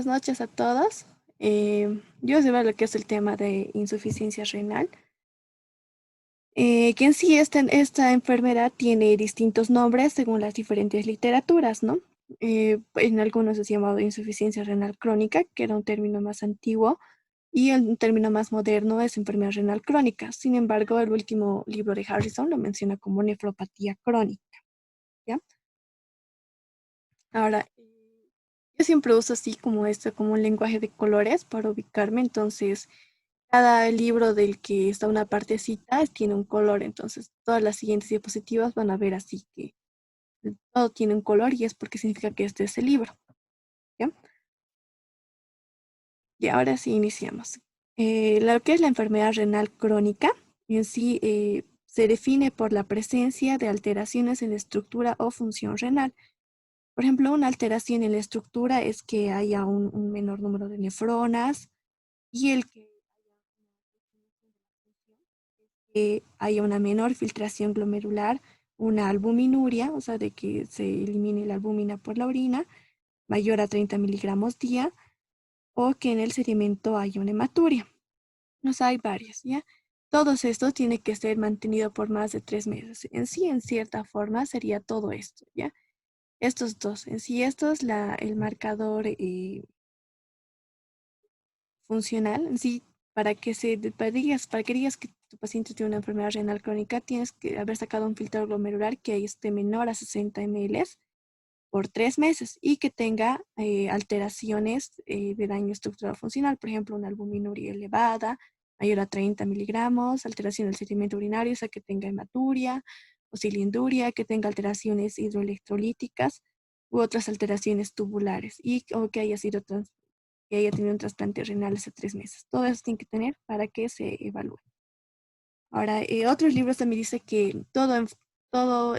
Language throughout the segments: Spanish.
noches a todos. Yo os voy a lo que es el tema de insuficiencia renal, que en sí esta enfermedad tiene distintos nombres según las diferentes literaturas, ¿no? En algunos es llamado insuficiencia renal crónica, que era un término más antiguo, y el término más moderno es enfermedad renal crónica. Sin embargo, el último libro de Harrison lo menciona como nefropatía crónica, ¿ya? Ahora, yo siempre uso así como esto, como un lenguaje de colores para ubicarme. Entonces, cada libro del que está una partecita tiene un color. Entonces, todas las siguientes diapositivas van a ver así que todo tiene un color y es porque significa que este es el libro. ¿Ya? Y ahora sí iniciamos. Lo que es la enfermedad renal crónica en sí se define por la presencia de alteraciones en la estructura o función renal. Por ejemplo, una alteración en la estructura es que haya un menor número de nefronas, y el que haya una menor filtración glomerular, una albuminuria, o sea, de que se elimine la albúmina por la orina, mayor a 30 miligramos día, o que en el sedimento haya una hematuria. O sea, hay varias, ¿ya? Todos estos tienen que ser mantenidos por más de 3 meses. En sí, en cierta forma, sería todo esto, ¿ya? Estos dos, en sí, esto es el marcador funcional. En sí, para que digas que tu paciente tiene una enfermedad renal crónica, tienes que haber sacado un filtro glomerular que esté menor a 60 ml por 3 meses y que tenga alteraciones de daño estructural funcional, por ejemplo, una albuminuria elevada, mayor a 30 miligramos, alteración del sedimento urinario, o sea, que tenga hematuria o cilinduria, que tenga alteraciones hidroelectrolíticas u otras alteraciones tubulares o que haya sido que haya tenido un trasplante renal hace 3 meses. Todo eso tiene que tener para que se evalúe. Ahora, otros libros también dice que todo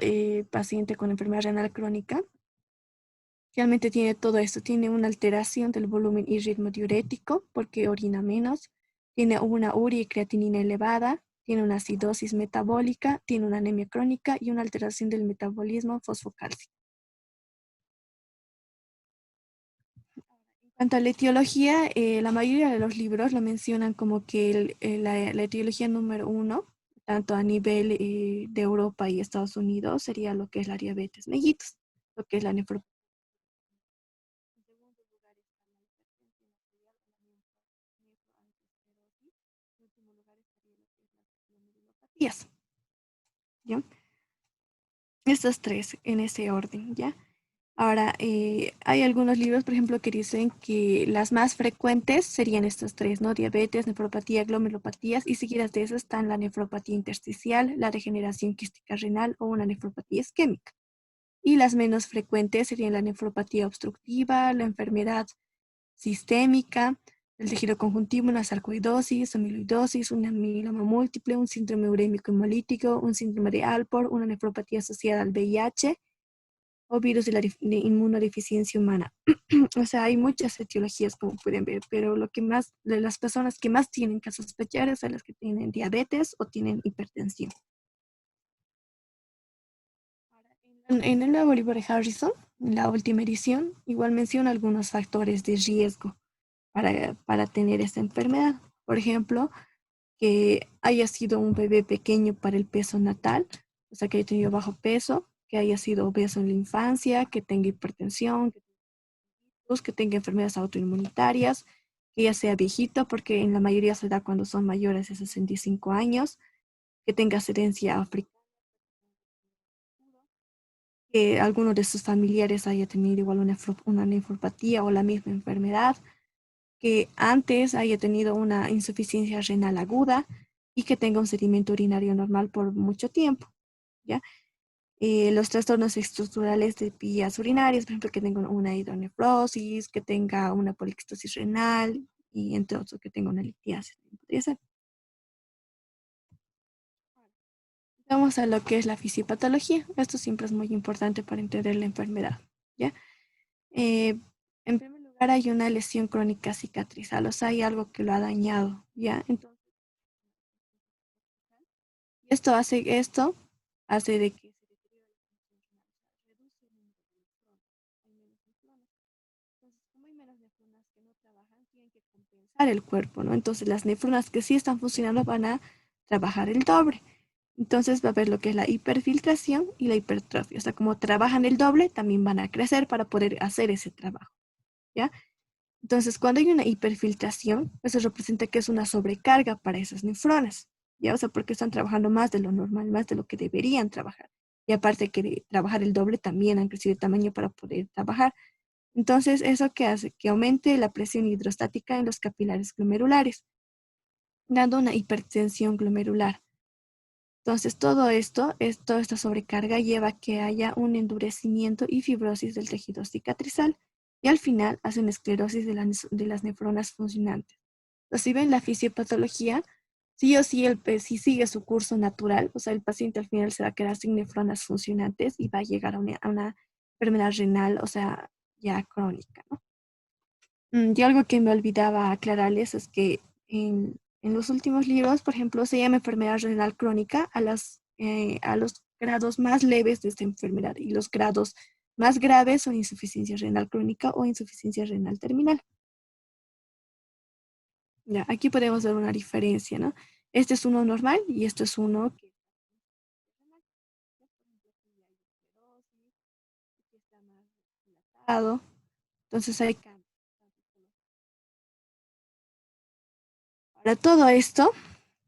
paciente con enfermedad renal crónica realmente tiene todo esto. Tiene una alteración del volumen y ritmo diurético porque orina menos, tiene una urea y creatinina elevada, tiene una acidosis metabólica, tiene una anemia crónica y una alteración del metabolismo fosfocálcico. En cuanto a la etiología, la mayoría de los libros lo mencionan como que la etiología número uno, tanto a nivel de Europa y Estados Unidos, sería lo que es la diabetes mellitus, lo que es la nefropatía. En segundo lugar está la hipertensión arterial o la nefroangiosclerosis. En último lugar estaría lo que es las glomerulopatías, ¿ya? Estos tres en ese orden, ¿ya? Ahora, hay algunos libros, por ejemplo, que dicen que las más frecuentes serían estas tres, ¿no? Diabetes, nefropatía, glomerulopatías, y seguidas de eso están la nefropatía intersticial, la degeneración quística renal o una nefropatía isquémica. Y las menos frecuentes serían la nefropatía obstructiva, la enfermedad sistémica, el tejido conjuntivo, una sarcoidosis, amiloidosis, un mieloma múltiple, un síndrome urémico hemolítico, un síndrome de Alport, una nefropatía asociada al VIH o virus de la de inmunodeficiencia humana. O sea, hay muchas etiologías como pueden ver, pero lo que más, de las personas que más tienen que sospechar es a las que tienen diabetes o tienen hipertensión. En el nuevo libro de Harrison, en la última edición, igual menciona algunos factores de riesgo para tener esta enfermedad. Por ejemplo, que haya sido un bebé pequeño para el peso natal, o sea, que haya tenido bajo peso, que haya sido obeso en la infancia, que tenga hipertensión, que tenga enfermedades autoinmunitarias, que ya sea viejito, porque en la mayoría se da cuando son mayores de 65 años, que tenga ascendencia africana, que alguno de sus familiares haya tenido igual una nefropatía o la misma enfermedad, que antes haya tenido una insuficiencia renal aguda y que tenga un sedimento urinario normal por mucho tiempo, ¿ya? Los trastornos estructurales de vías urinarias, por ejemplo, que tenga una hidronefrosis, que tenga una poliquistosis renal y entre otros que tenga una litiasis. Podría ser. Vamos a lo que es la fisiopatología. Esto siempre es muy importante para entender la enfermedad, ¿ya? Eh, en primer lugar, hay una lesión crónica cicatrizal, o sea, hay algo que lo ha dañado, ¿ya? Entonces, esto hace de que se deteriore la función renal, o sea, reduce el número de nefronas, hay menos nefronas. Entonces, como hay menos nefronas que compensar el cuerpo, ¿no? Entonces las nefronas que sí están funcionando van a trabajar el doble. Entonces va a haber lo que es la hiperfiltración y la hipertrofia. O sea, como trabajan el doble, también van a crecer para poder hacer ese trabajo, ¿ya? Entonces, cuando hay una hiperfiltración, eso representa que es una sobrecarga para esas nefronas, ¿ya? O sea, porque están trabajando más de lo normal, más de lo que deberían trabajar. Y aparte que de trabajar el doble, también han crecido de tamaño para poder trabajar. Entonces, ¿eso qué hace? Que aumente la presión hidrostática en los capilares glomerulares, dando una hipertensión glomerular. Entonces, toda esta sobrecarga lleva a que haya un endurecimiento y fibrosis del tejido cicatrizal y al final hace una esclerosis de las nefronas funcionantes. Entonces, si ven la fisiopatología, sí o sí, si sigue su curso natural, o sea, el paciente al final se va a quedar sin nefronas funcionantes y va a llegar a una enfermedad renal, o sea, ya crónica, ¿no? Y algo que me olvidaba aclararles es que en los últimos libros, por ejemplo, se llama enfermedad renal crónica a los grados más leves de esta enfermedad y los grados más graves son insuficiencia renal crónica o insuficiencia renal terminal. Ya, aquí podemos ver una diferencia, ¿no? Este es uno normal y este es uno que está más dilatado. Entonces hay cambios. Ahora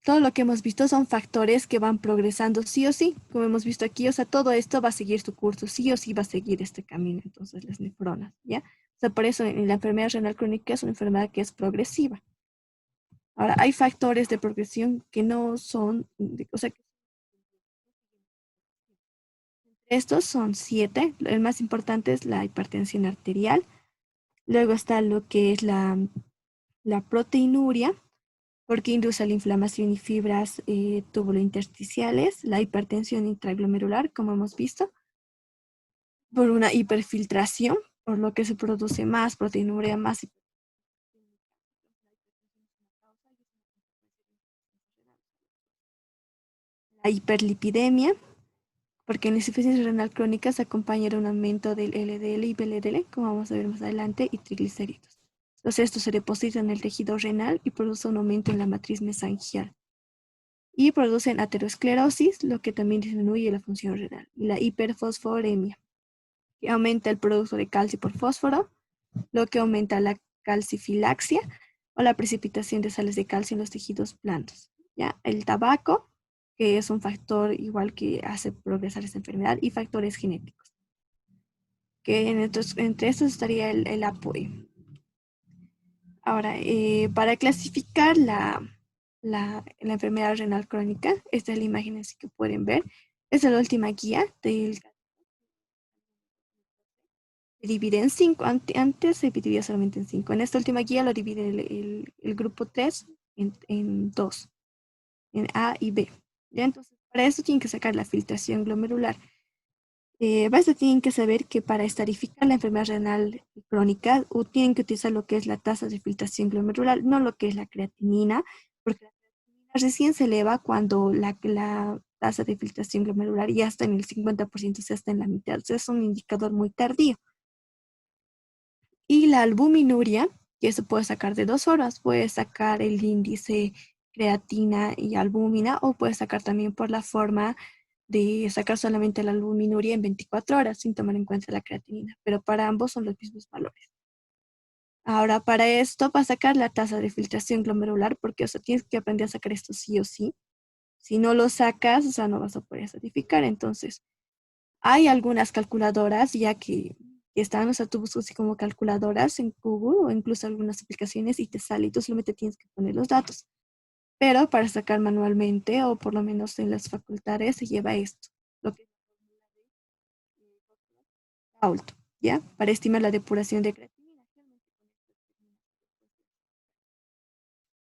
todo lo que hemos visto son factores que van progresando sí o sí, como hemos visto aquí, o sea, todo esto va a seguir su curso, sí o sí va a seguir este camino, entonces las nefronas, ¿ya? O sea, por eso en la enfermedad renal crónica es una enfermedad que es progresiva. Ahora, hay factores de progresión que no son, o sea, estos son 7, el más importante es la hipertensión arterial, luego está lo que es la proteinuria, porque induce la inflamación y fibras tubulointersticiales, la hipertensión intraglomerular, como hemos visto, por una hiperfiltración, por lo que se produce más proteinuria, más la hiperlipidemia, porque en la insuficiencia renal crónica se acompaña de un aumento del LDL y VLDL, como vamos a ver más adelante, y triglicéridos. Entonces, esto se deposita en el tejido renal y produce un aumento en la matriz mesangial. Y producen aterosclerosis, lo que también disminuye la función renal. Y la hiperfosforemia, que aumenta el producto de calcio por fósforo, lo que aumenta la calcifilaxia o la precipitación de sales de calcio en los tejidos blandos. ¿Ya? El tabaco, que es un factor igual que hace progresar esta enfermedad, y factores genéticos, que entre estos estaría el apoyo. Ahora, para clasificar la enfermedad renal crónica, esta es la imagen así que pueden ver. Esta es la última guía del se divide en 5. Antes se dividía solamente en 5. En esta última guía lo divide el grupo 3 en 2, en A y B. ¿Ya? Entonces, para eso tienen que sacar la filtración glomerular. Para eso tienen que saber que para estadificar la enfermedad renal crónica tienen que utilizar lo que es la tasa de filtración glomerular, no lo que es la creatinina, porque la creatinina recién se eleva cuando la tasa de filtración glomerular ya está en el 50%, o sea, está en la mitad. O sea, es un indicador muy tardío. Y la albuminuria, que se puede sacar de 2 horas, puede sacar el índice creatina y albúmina, o puede sacar también por la forma de sacar solamente la albuminuria en 24 horas sin tomar en cuenta la creatinina, pero para ambos son los mismos valores. Ahora, para esto, para sacar la tasa de filtración glomerular, porque o sea, tienes que aprender a sacar esto sí o sí. Si no lo sacas, o sea, no vas a poder certificar. Entonces, hay algunas calculadoras ya que están, o sea, tú buscas así como calculadoras en Google o incluso algunas aplicaciones y te sale y tú solamente tienes que poner los datos. Pero para sacar manualmente o por lo menos en las facultades se lleva esto, lo que es Raoult, ¿ya? Para estimar la depuración de creatinina.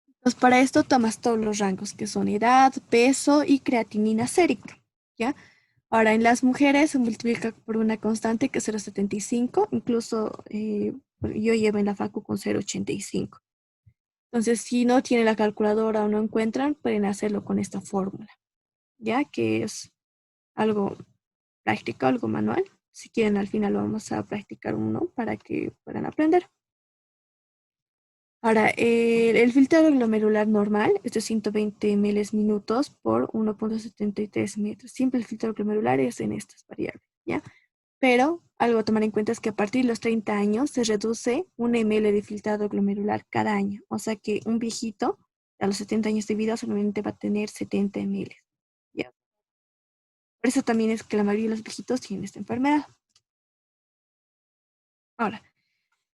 Entonces, para esto tomas todos los rangos que son edad, peso y creatinina sérica, ¿ya? Ahora, en las mujeres se multiplica por una constante que es 0,75, incluso yo llevo en la facu con 0,85. Entonces, si no tienen la calculadora o no encuentran, pueden hacerlo con esta fórmula, ¿ya? Que es algo práctico, algo manual. Si quieren, al final vamos a practicar uno para que puedan aprender. Ahora, el filtrado glomerular normal es de 120 minutos por 1,73 metros. Siempre el filtrado glomerular es en estas variables, ¿ya? Pero algo a tomar en cuenta es que a partir de los 30 años se reduce 1 ml de filtrado glomerular cada año. O sea que un viejito a los 70 años de vida solamente va a tener 70 ml. ¿Ya? Por eso también es que la mayoría de los viejitos tienen esta enfermedad. Ahora,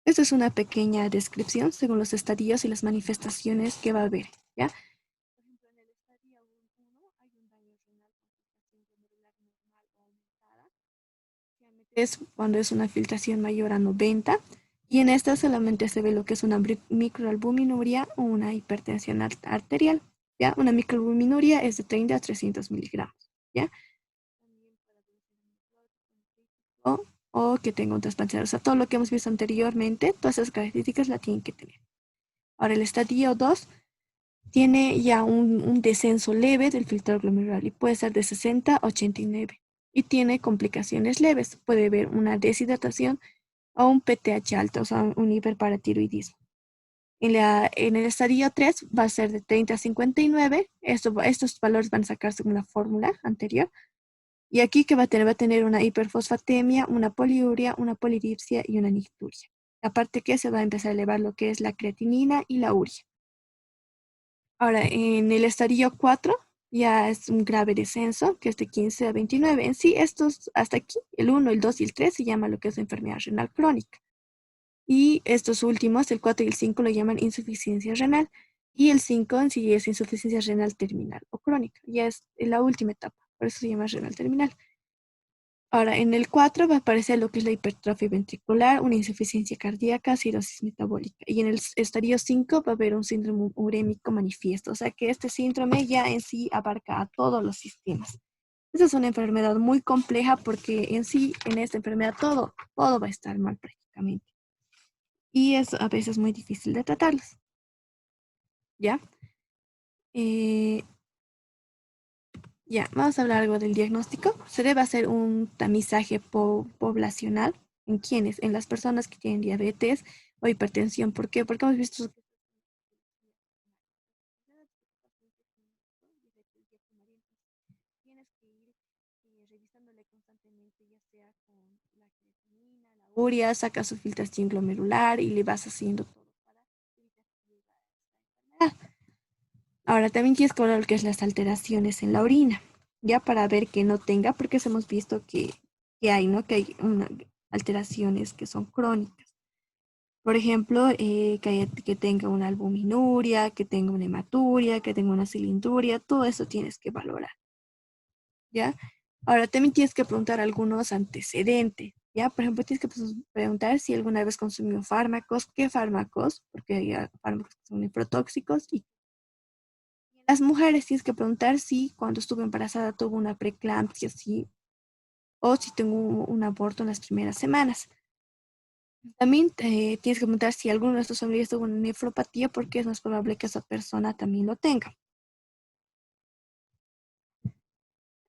esta es una pequeña descripción según los estadios y las manifestaciones que va a haber, ¿ya? Por ejemplo, en el estadio 1 hay un daño renal con filtración glomerular normal o aumentada. Es cuando es una filtración mayor a 90. Y en esta solamente se ve lo que es una microalbuminuria o una hipertensión arterial, ¿ya? Una microalbuminuria es de 30 a 300 miligramos, ¿ya? O, o que tenga un trasplante. O sea, todo lo que hemos visto anteriormente, todas esas características la tienen que tener. Ahora, el estadio 2 tiene ya un descenso leve del filtrado glomerular y puede ser de 60 a 89. Y tiene complicaciones leves. Puede haber una deshidratación o un PTH alto, o sea, un hiperparatiroidismo. En el estadio 3 va a ser de 30 a 59. Estos valores van a sacarse según la fórmula anterior. Y aquí que va a tener una hiperfosfatemia, una poliuria, una polidipsia y una nicturia. Aparte que se va a empezar a elevar lo que es la creatinina y la urea. Ahora, en el estadio 4 ya es un grave descenso, que es de 15 a 29. En sí, estos hasta aquí, el 1, el 2 y el 3 se llama lo que es enfermedad renal crónica. Y estos últimos, el 4 y el 5, lo llaman insuficiencia renal. Y el 5 en sí es insuficiencia renal terminal o crónica. Ya es la última etapa, por eso se llama renal terminal. Ahora, en el 4 va a aparecer lo que es la hipertrofia ventricular, una insuficiencia cardíaca, cirrosis metabólica. Y en el estadio 5 va a haber un síndrome urémico manifiesto. O sea que este síndrome ya en sí abarca a todos los sistemas. Esa es una enfermedad muy compleja porque en sí, en esta enfermedad, todo va a estar mal prácticamente. Y es a veces muy difícil de tratarlos, ¿ya? Eh, ya, vamos a hablar algo del diagnóstico. Se debe hacer un tamizaje poblacional. ¿En quiénes? En las personas que tienen diabetes o hipertensión. ¿Por qué? Porque hemos visto que tienes que ir revisándole constantemente, ya sea con la creatinina, la urea, saca su filtración glomerular y le vas haciendo todo para evitar que llegue a esta enfermedad. Ahora también tienes que ver lo que es las alteraciones en la orina, ya para ver que no tenga, porque hemos visto que hay, ¿no? Que hay alteraciones que son crónicas. Por ejemplo, que tenga una albuminuria, que tenga una hematuria, que tenga una cilinduria, todo eso tienes que valorar, ¿ya? Ahora también tienes que preguntar algunos antecedentes, ¿ya? Por ejemplo, tienes que preguntar si alguna vez consumió fármacos, qué fármacos, porque hay fármacos que son neprotóxicos y las mujeres tienes que preguntar si cuando estuvo embarazada tuvo una preeclampsia, sí, o si tuvo un aborto en las primeras semanas. También tienes que preguntar si alguno de estos familiares tuvo una nefropatía, porque es más probable que esa persona también lo tenga.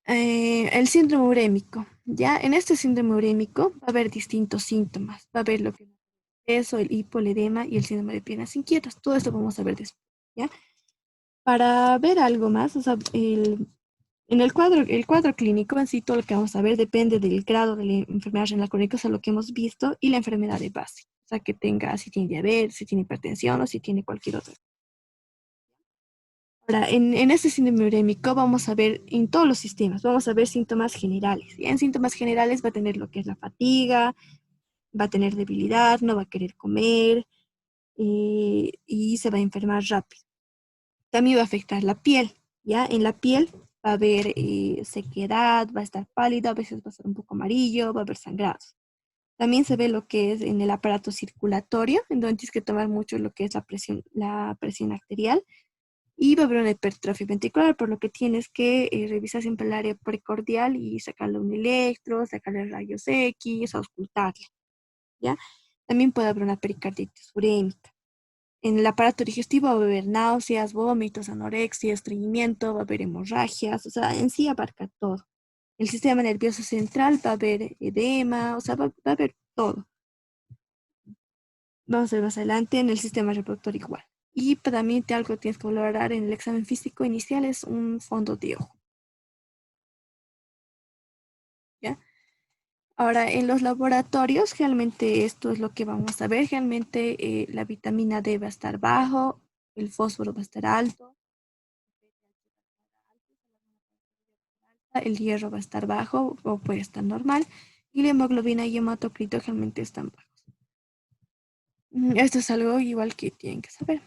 El síndrome urémico. Ya en este síndrome urémico va a haber distintos síntomas. Va a haber lo que es eso, el hipoledema y el síndrome de piernas inquietas. Todo esto vamos a ver después. ¿Ya? Para ver algo más, o sea, en el cuadro clínico en sí, todo lo que vamos a ver depende del grado de la enfermedad renal crónica, o sea, lo que hemos visto, y la enfermedad de base. O sea, que tenga, si tiene diabetes, si tiene hipertensión o si tiene cualquier otra. Ahora, en este síndrome urémico vamos a ver en todos los sistemas, vamos a ver síntomas generales. Y en síntomas generales va a tener lo que es la fatiga, va a tener debilidad, no va a querer comer y se va a enfermar rápido. También va a afectar la piel, ¿ya? En la piel va a haber sequedad, va a estar pálida, a veces va a ser un poco amarillo, va a haber sangrados. También se ve lo que es en el aparato circulatorio, en donde tienes que tomar mucho lo que es la presión arterial y va a haber una hipertrofia ventricular, por lo que tienes que revisar siempre el área precordial y sacarle un electro, sacarle rayos X, auscultarle, ¿ya? También puede haber una pericarditis urémica. En el aparato digestivo va a haber náuseas, vómitos, anorexia, estreñimiento, va a haber hemorragias, o sea, en sí abarca todo. El sistema nervioso central va a haber edema, o sea, va a haber todo. vamos a ver más adelante en el sistema reproductor igual. Y también algo que tienes que valorar en el examen físico inicial es un fondo de ojo, ¿ya? Ahora, en los laboratorios, realmente esto es lo que vamos a ver. Realmente la vitamina D va a estar bajo, el fósforo va a estar alto, el hierro va a estar bajo o puede estar normal, y la hemoglobina y hematocrito realmente están bajos. Esto es algo igual que tienen que saber.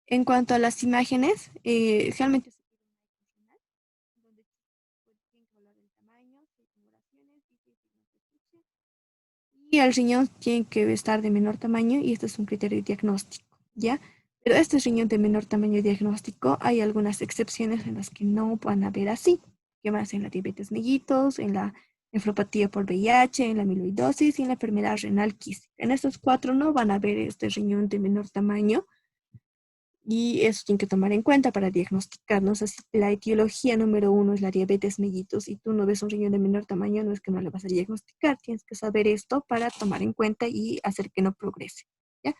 En cuanto a las imágenes, realmente se pide una imagen donde tienen que valorar el tamaño, si hay tumoraciones, si hay signos de asfixia. Y el riñón tiene que estar de menor tamaño y este es un criterio diagnóstico, ¿ya? Pero este riñón de menor tamaño diagnóstico, hay algunas excepciones en las que no van a ver así, que van a ser en la diabetes mellitus, en la nefropatía por VIH, en la amiloidosis y en la enfermedad renal quística. En estos cuatro no van a ver este riñón de menor tamaño y eso tienen que tomar en cuenta para diagnosticarnos. Así que la etiología número uno es la diabetes mellitus y tú no ves un riñón de menor tamaño, no es que no le vas a diagnosticar. Tienes que saber esto para tomar en cuenta y hacer que no progrese, ¿ya?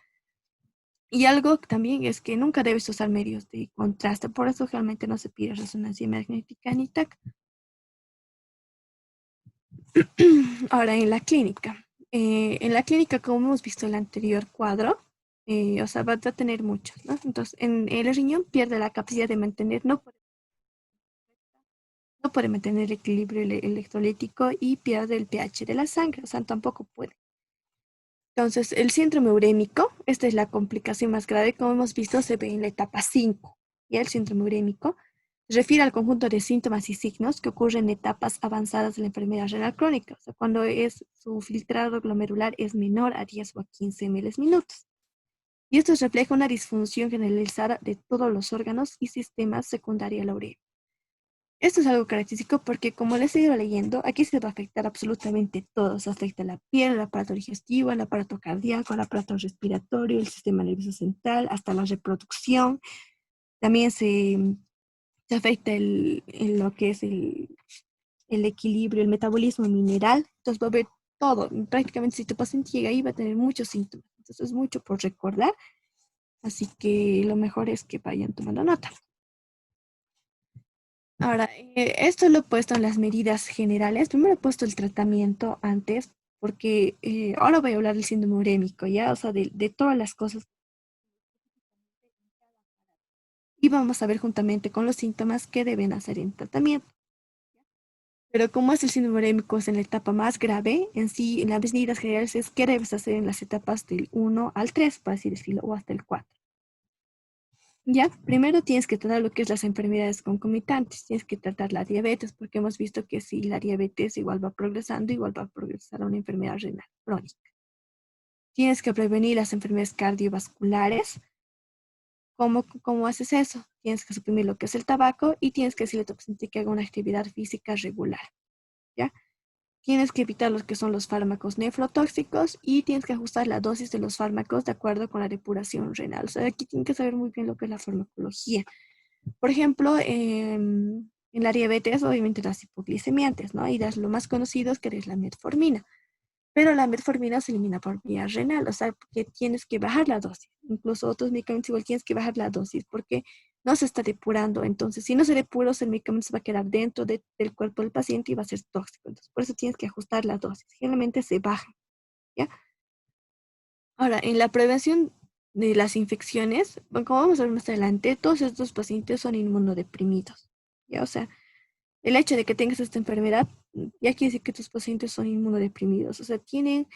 Y algo también es que nunca debes usar medios de contraste, por eso realmente no se pide resonancia magnética ni TAC. Ahora, en la clínica, como hemos visto en el anterior cuadro, o sea, va a tener muchos, ¿no? Entonces, en el riñón pierde la capacidad de mantener, no puede mantener el equilibrio electrolítico y pierde el pH de la sangre, o sea, tampoco puede. Entonces, el síndrome urémico, esta es la complicación más grave, como hemos visto, se ve en la etapa 5. Y el síndrome urémico se refiere al conjunto de síntomas y signos que ocurren en etapas avanzadas de la enfermedad renal crónica, o sea, cuando su filtrado glomerular es menor a 10 o a 15 minutos. Y esto refleja una disfunción generalizada de todos los órganos y sistemas secundarios a la urea. Esto es algo característico porque, como les he ido leyendo, aquí se va a afectar absolutamente todo. Se afecta la piel, el aparato digestivo, el aparato cardíaco, el aparato respiratorio, el sistema nervioso central, hasta la reproducción. También se afecta lo que es el equilibrio, el metabolismo mineral. Entonces va a haber todo. Prácticamente si tu paciente llega ahí va a tener muchos síntomas. Entonces es mucho por recordar. Así que lo mejor es que vayan tomando nota. Ahora, esto lo he puesto en las medidas generales. Primero he puesto el tratamiento antes, porque ahora voy a hablar del síndrome urémico, ¿ya? O sea, de todas las cosas. Y vamos a ver juntamente con los síntomas que deben hacer en tratamiento. Pero como es el síndrome urémico, es en la etapa más grave, en sí, en las medidas generales es qué debes hacer en las etapas del 1 al 3, por así decirlo, o hasta el 4. Ya, primero tienes que tratar lo que es las enfermedades concomitantes. Tienes que tratar la diabetes, porque hemos visto que si la diabetes igual va progresando, igual va a progresar a una enfermedad renal crónica. Tienes que prevenir las enfermedades cardiovasculares. ¿Cómo haces eso? Tienes que suprimir lo que es el tabaco y tienes que decirle a tu paciente que haga una actividad física regular, ¿ya? Tienes que evitar los que son los fármacos nefrotóxicos y tienes que ajustar la dosis de los fármacos de acuerdo con la depuración renal. O sea, aquí tienes que saber muy bien lo que es la farmacología. Por ejemplo, en la diabetes, obviamente las hipoglicemiantes, ¿no? Y lo más conocido es que es la metformina. Pero la metformina se elimina por vía renal, o sea, que tienes que bajar la dosis. Incluso otros medicamentos igual tienes que bajar la dosis porque no se está depurando. Entonces, si no se depura, el medicamento se va a quedar dentro del cuerpo del paciente y va a ser tóxico. Entonces, por eso tienes que ajustar la dosis. Generalmente se baja, ¿ya? Ahora, en la prevención de las infecciones, bueno, como vamos a ver más adelante, todos estos pacientes son inmunodeprimidos, ¿ya? O sea, el hecho de que tengas esta enfermedad ya quiere decir que tus pacientes son inmunodeprimidos, o sea, tienen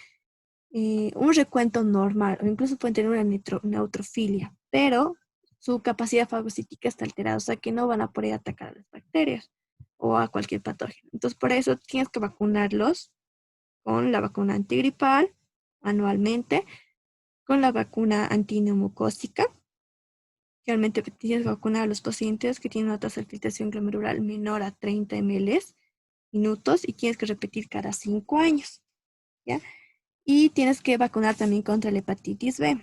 un recuento normal o incluso pueden tener una neutrofilia, pero su capacidad fagocítica está alterada, o sea que no van a poder atacar a las bacterias o a cualquier patógeno. Entonces, por eso tienes que vacunarlos con la vacuna antigripal anualmente, con la vacuna antineumocócica. Realmente tienes que vacunar a los pacientes que tienen una tasa de filtración glomerular menor a 30 minutos y tienes que repetir cada 5 años, ¿ya? Y tienes que vacunar también contra la hepatitis B,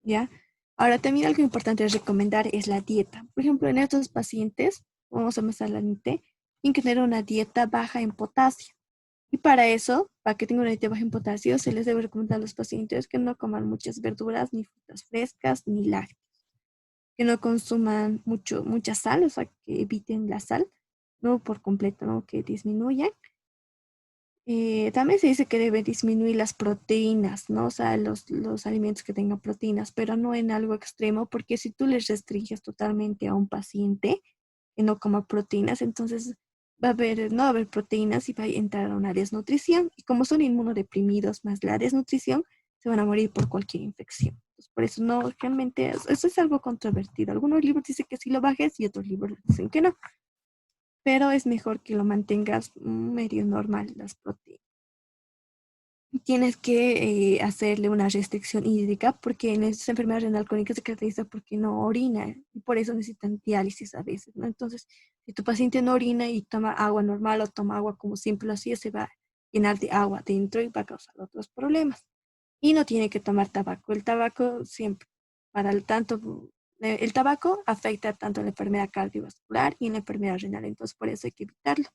¿ya? Ahora, también algo importante de recomendar es la dieta. Por ejemplo, en estos pacientes, vamos a más adelante, tienen que tener una dieta baja en potasio, Y para eso, para que tengan una dieta baja en potasio, se les debe recomendar a los pacientes que no coman muchas verduras, ni frutas frescas, ni lácteos, que no consuman mucha sal, o sea, que eviten la sal, no por completo, ¿no? Que disminuyan. También se dice que debe disminuir las proteínas, ¿no? O sea, los alimentos que tengan proteínas, pero no en algo extremo, porque si tú les restringes totalmente a un paciente que no coma proteínas, entonces no va a haber proteínas y va a entrar a una desnutrición. Y como son inmunodeprimidos más la desnutrición, se van a morir por cualquier infección. Pues por eso no, realmente eso es algo controvertido. Algunos libros dicen que sí lo bajes y otros libros dicen que no, pero es mejor que lo mantengas medio normal las proteínas. Tienes que hacerle una restricción hídrica porque en esta enfermedad renal crónica se caracteriza porque no orina y por eso necesitan diálisis a veces, ¿no? Entonces, si tu paciente no orina y toma agua normal o toma agua como siempre lo hacía, se va a llenar de agua dentro y va a causar otros problemas. Y no tiene que tomar tabaco. El tabaco siempre, para el tabaco afecta tanto a la enfermedad cardiovascular y en la enfermedad renal, entonces por eso hay que evitarlo.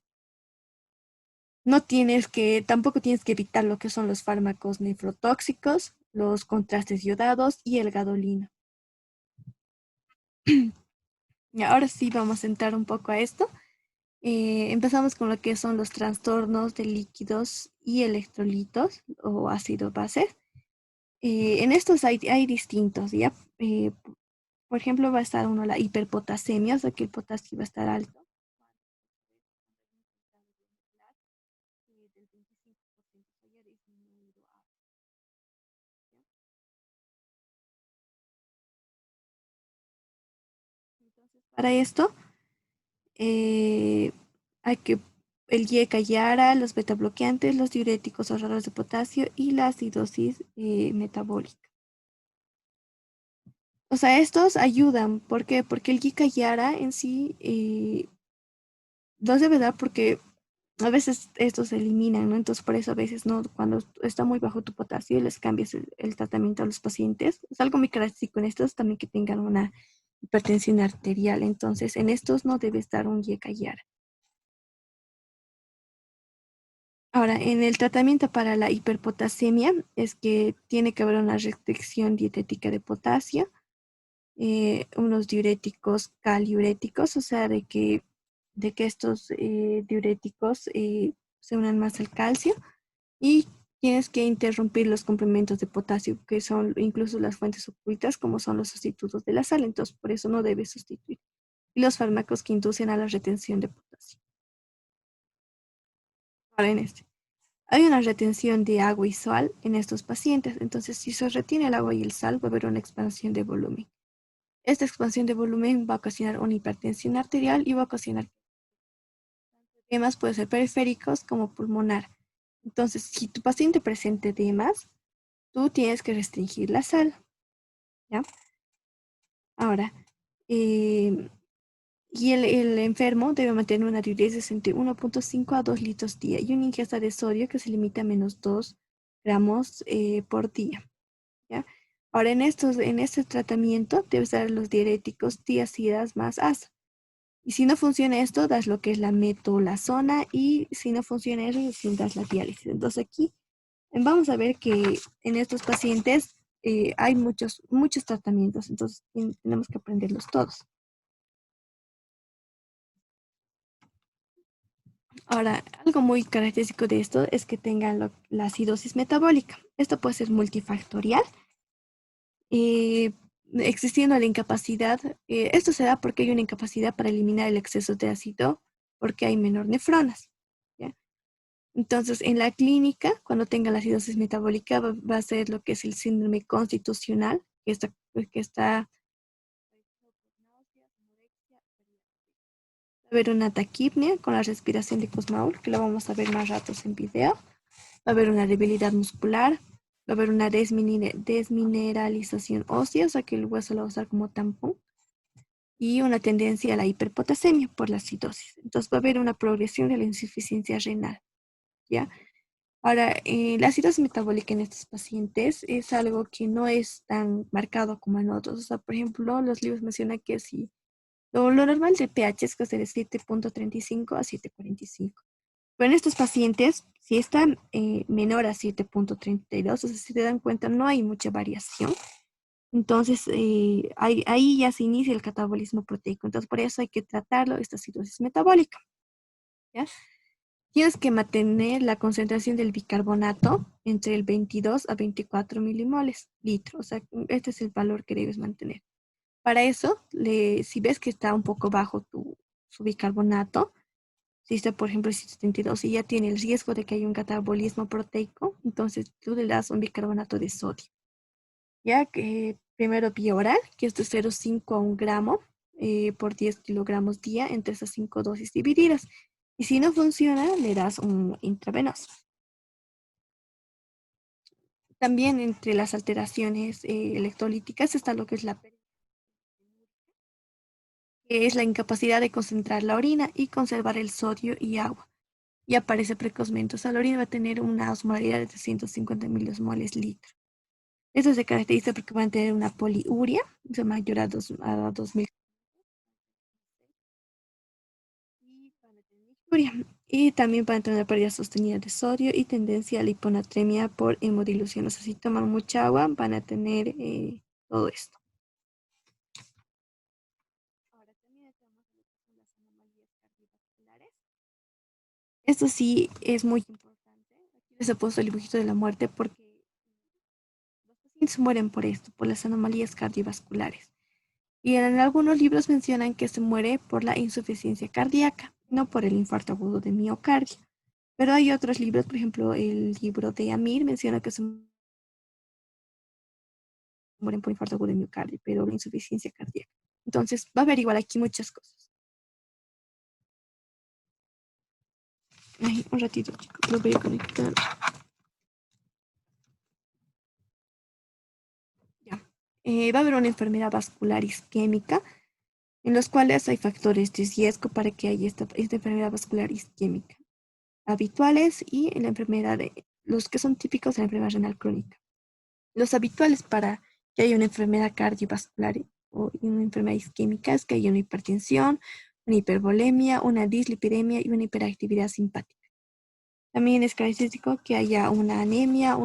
Tampoco tienes que evitar lo que son los fármacos nefrotóxicos, los contrastes yodados y el gadolino. Y ahora sí vamos a entrar un poco a esto. Empezamos con lo que son los trastornos de líquidos y electrolitos o ácido bases. En estos hay distintos, ¿ya? Por ejemplo, va a estar uno la hiperpotasemia, o sea que el potasio va a estar alto. Del 25% se haya disminuido a, ¿ya? Entonces, para esto, eh, hay que el YECA Yara, los betabloqueantes, los diuréticos ahorradores de potasio y la acidosis metabólica. O sea, estos ayudan. ¿Por qué? Porque el YECA Yara en sí no debe dar porque a veces estos se eliminan, ¿no? Entonces, por eso a veces no, cuando está muy bajo tu potasio, les cambias el tratamiento a los pacientes. Es algo muy característico en estos también que tengan una hipertensión arterial. Entonces, en estos no debe estar un YECA Yara. Ahora, en el tratamiento para la hiperpotasemia es que tiene que haber una restricción dietética de potasio, unos diuréticos caliuréticos, o sea, de que estos diuréticos se unan más al calcio y tienes que interrumpir los complementos de potasio, que son incluso las fuentes ocultas, como son los sustitutos de la sal, entonces por eso no debes sustituir. Y los fármacos que inducen a la retención de potasio. Ahora en este. Hay una retención de agua y sal en estos pacientes, entonces si se retiene el agua y el sal va a haber una expansión de volumen. Esta expansión de volumen va a ocasionar una hipertensión arterial y va a ocasionar edemas, puede ser periféricos como pulmonar. Entonces, si tu paciente presenta edemas, tú tienes que restringir la sal, ¿ya? Ahora, eh, y el enfermo debe mantener una diuresis entre 1,5 a 2 litros día y una ingesta de sodio que se limita a menos 2 gramos por día. ¿Ya? Ahora, en este tratamiento debes dar los diuréticos tiazidas más asa. Y si no funciona esto, das lo que es la metolazona y si no funciona eso, sí das la diálisis. Entonces aquí vamos a ver que en estos pacientes hay muchos tratamientos, entonces tenemos que aprenderlos todos. Ahora, algo muy característico de esto es que tengan la acidosis metabólica. Esto puede ser multifactorial eh, existiendo la incapacidad, esto se da porque hay una incapacidad para eliminar el exceso de ácido porque hay menor nefronas. ¿Ya? Entonces, en la clínica, cuando tenga la acidosis metabólica, va a ser lo que es el síndrome constitucional, que está va a haber una taquipnia con la respiración de Kussmaul, que lo vamos a ver más ratos en video. Va a haber una debilidad muscular, va a haber una desmineralización ósea, o sea que el hueso lo va a usar como tampón, y una tendencia a la hiperpotasemia por la acidosis. Entonces va a haber una progresión de la insuficiencia renal, ¿ya? Ahora, la acidosis metabólica en estos pacientes es algo que no es tan marcado como en otros. O sea, por ejemplo, los libros mencionan que si lo normal de pH es que es de 7,35 a 7,45. Pero en estos pacientes, si están menor a 7,32, o sea, si te dan cuenta, no hay mucha variación. Entonces, ahí ya se inicia el catabolismo proteico. Entonces, por eso hay que tratarlo, esta acidosis metabólica. ¿Ya? Tienes que mantener la concentración del bicarbonato entre el 22 a 24 milimoles litro. O sea, este es el valor que debes mantener. Para eso, si ves que está un poco bajo su bicarbonato, si está, por ejemplo, 72 y ya tiene el riesgo de que haya un catabolismo proteico, entonces tú le das un bicarbonato de sodio. Ya que primero vía oral, que es de 0,5 a 1 gramo por 10 kilogramos día entre esas 5 dosis divididas. Y si no funciona, le das un intravenoso. También entre las alteraciones electrolíticas está lo que es que es la incapacidad de concentrar la orina y conservar el sodio y agua. Y aparece precozmente. O sea, la orina va a tener una osmolaridad de 350 miliosmoles litro. Eso se caracteriza porque van a tener una poliuria, o sea, mayor a 2000. Y van a tener mixuria. Y también van a tener pérdida sostenida de sodio y tendencia a la hiponatremia por hemodilución. O sea, si toman mucha agua, van a tener todo esto. Ahora también tenemos lo que son las anomalías cardiovasculares. Esto sí es muy importante. Aquí les he puesto el dibujito de la muerte porque los pacientes mueren por esto, por las anomalías cardiovasculares. Y en algunos libros mencionan que se muere por la insuficiencia cardíaca, no por el infarto agudo de miocardio. Pero hay otros libros, por ejemplo, el libro de Amir menciona que se mueren por infarto agudo de miocardio, pero la insuficiencia cardíaca. Entonces, va a haber igual aquí muchas cosas. Ay, un ratito, chicos, lo voy a conectar. Ya. Va a haber una enfermedad vascular isquémica, en los cuales hay factores de riesgo para que haya esta enfermedad vascular isquémica habituales y en la enfermedad los que son típicos de la enfermedad renal crónica. Los habituales para que haya una enfermedad cardiovascular o una enfermedad isquémica es que haya una hipertensión, una hipervolemia, una dislipidemia y una hiperactividad simpática. También es característico que haya una anemia,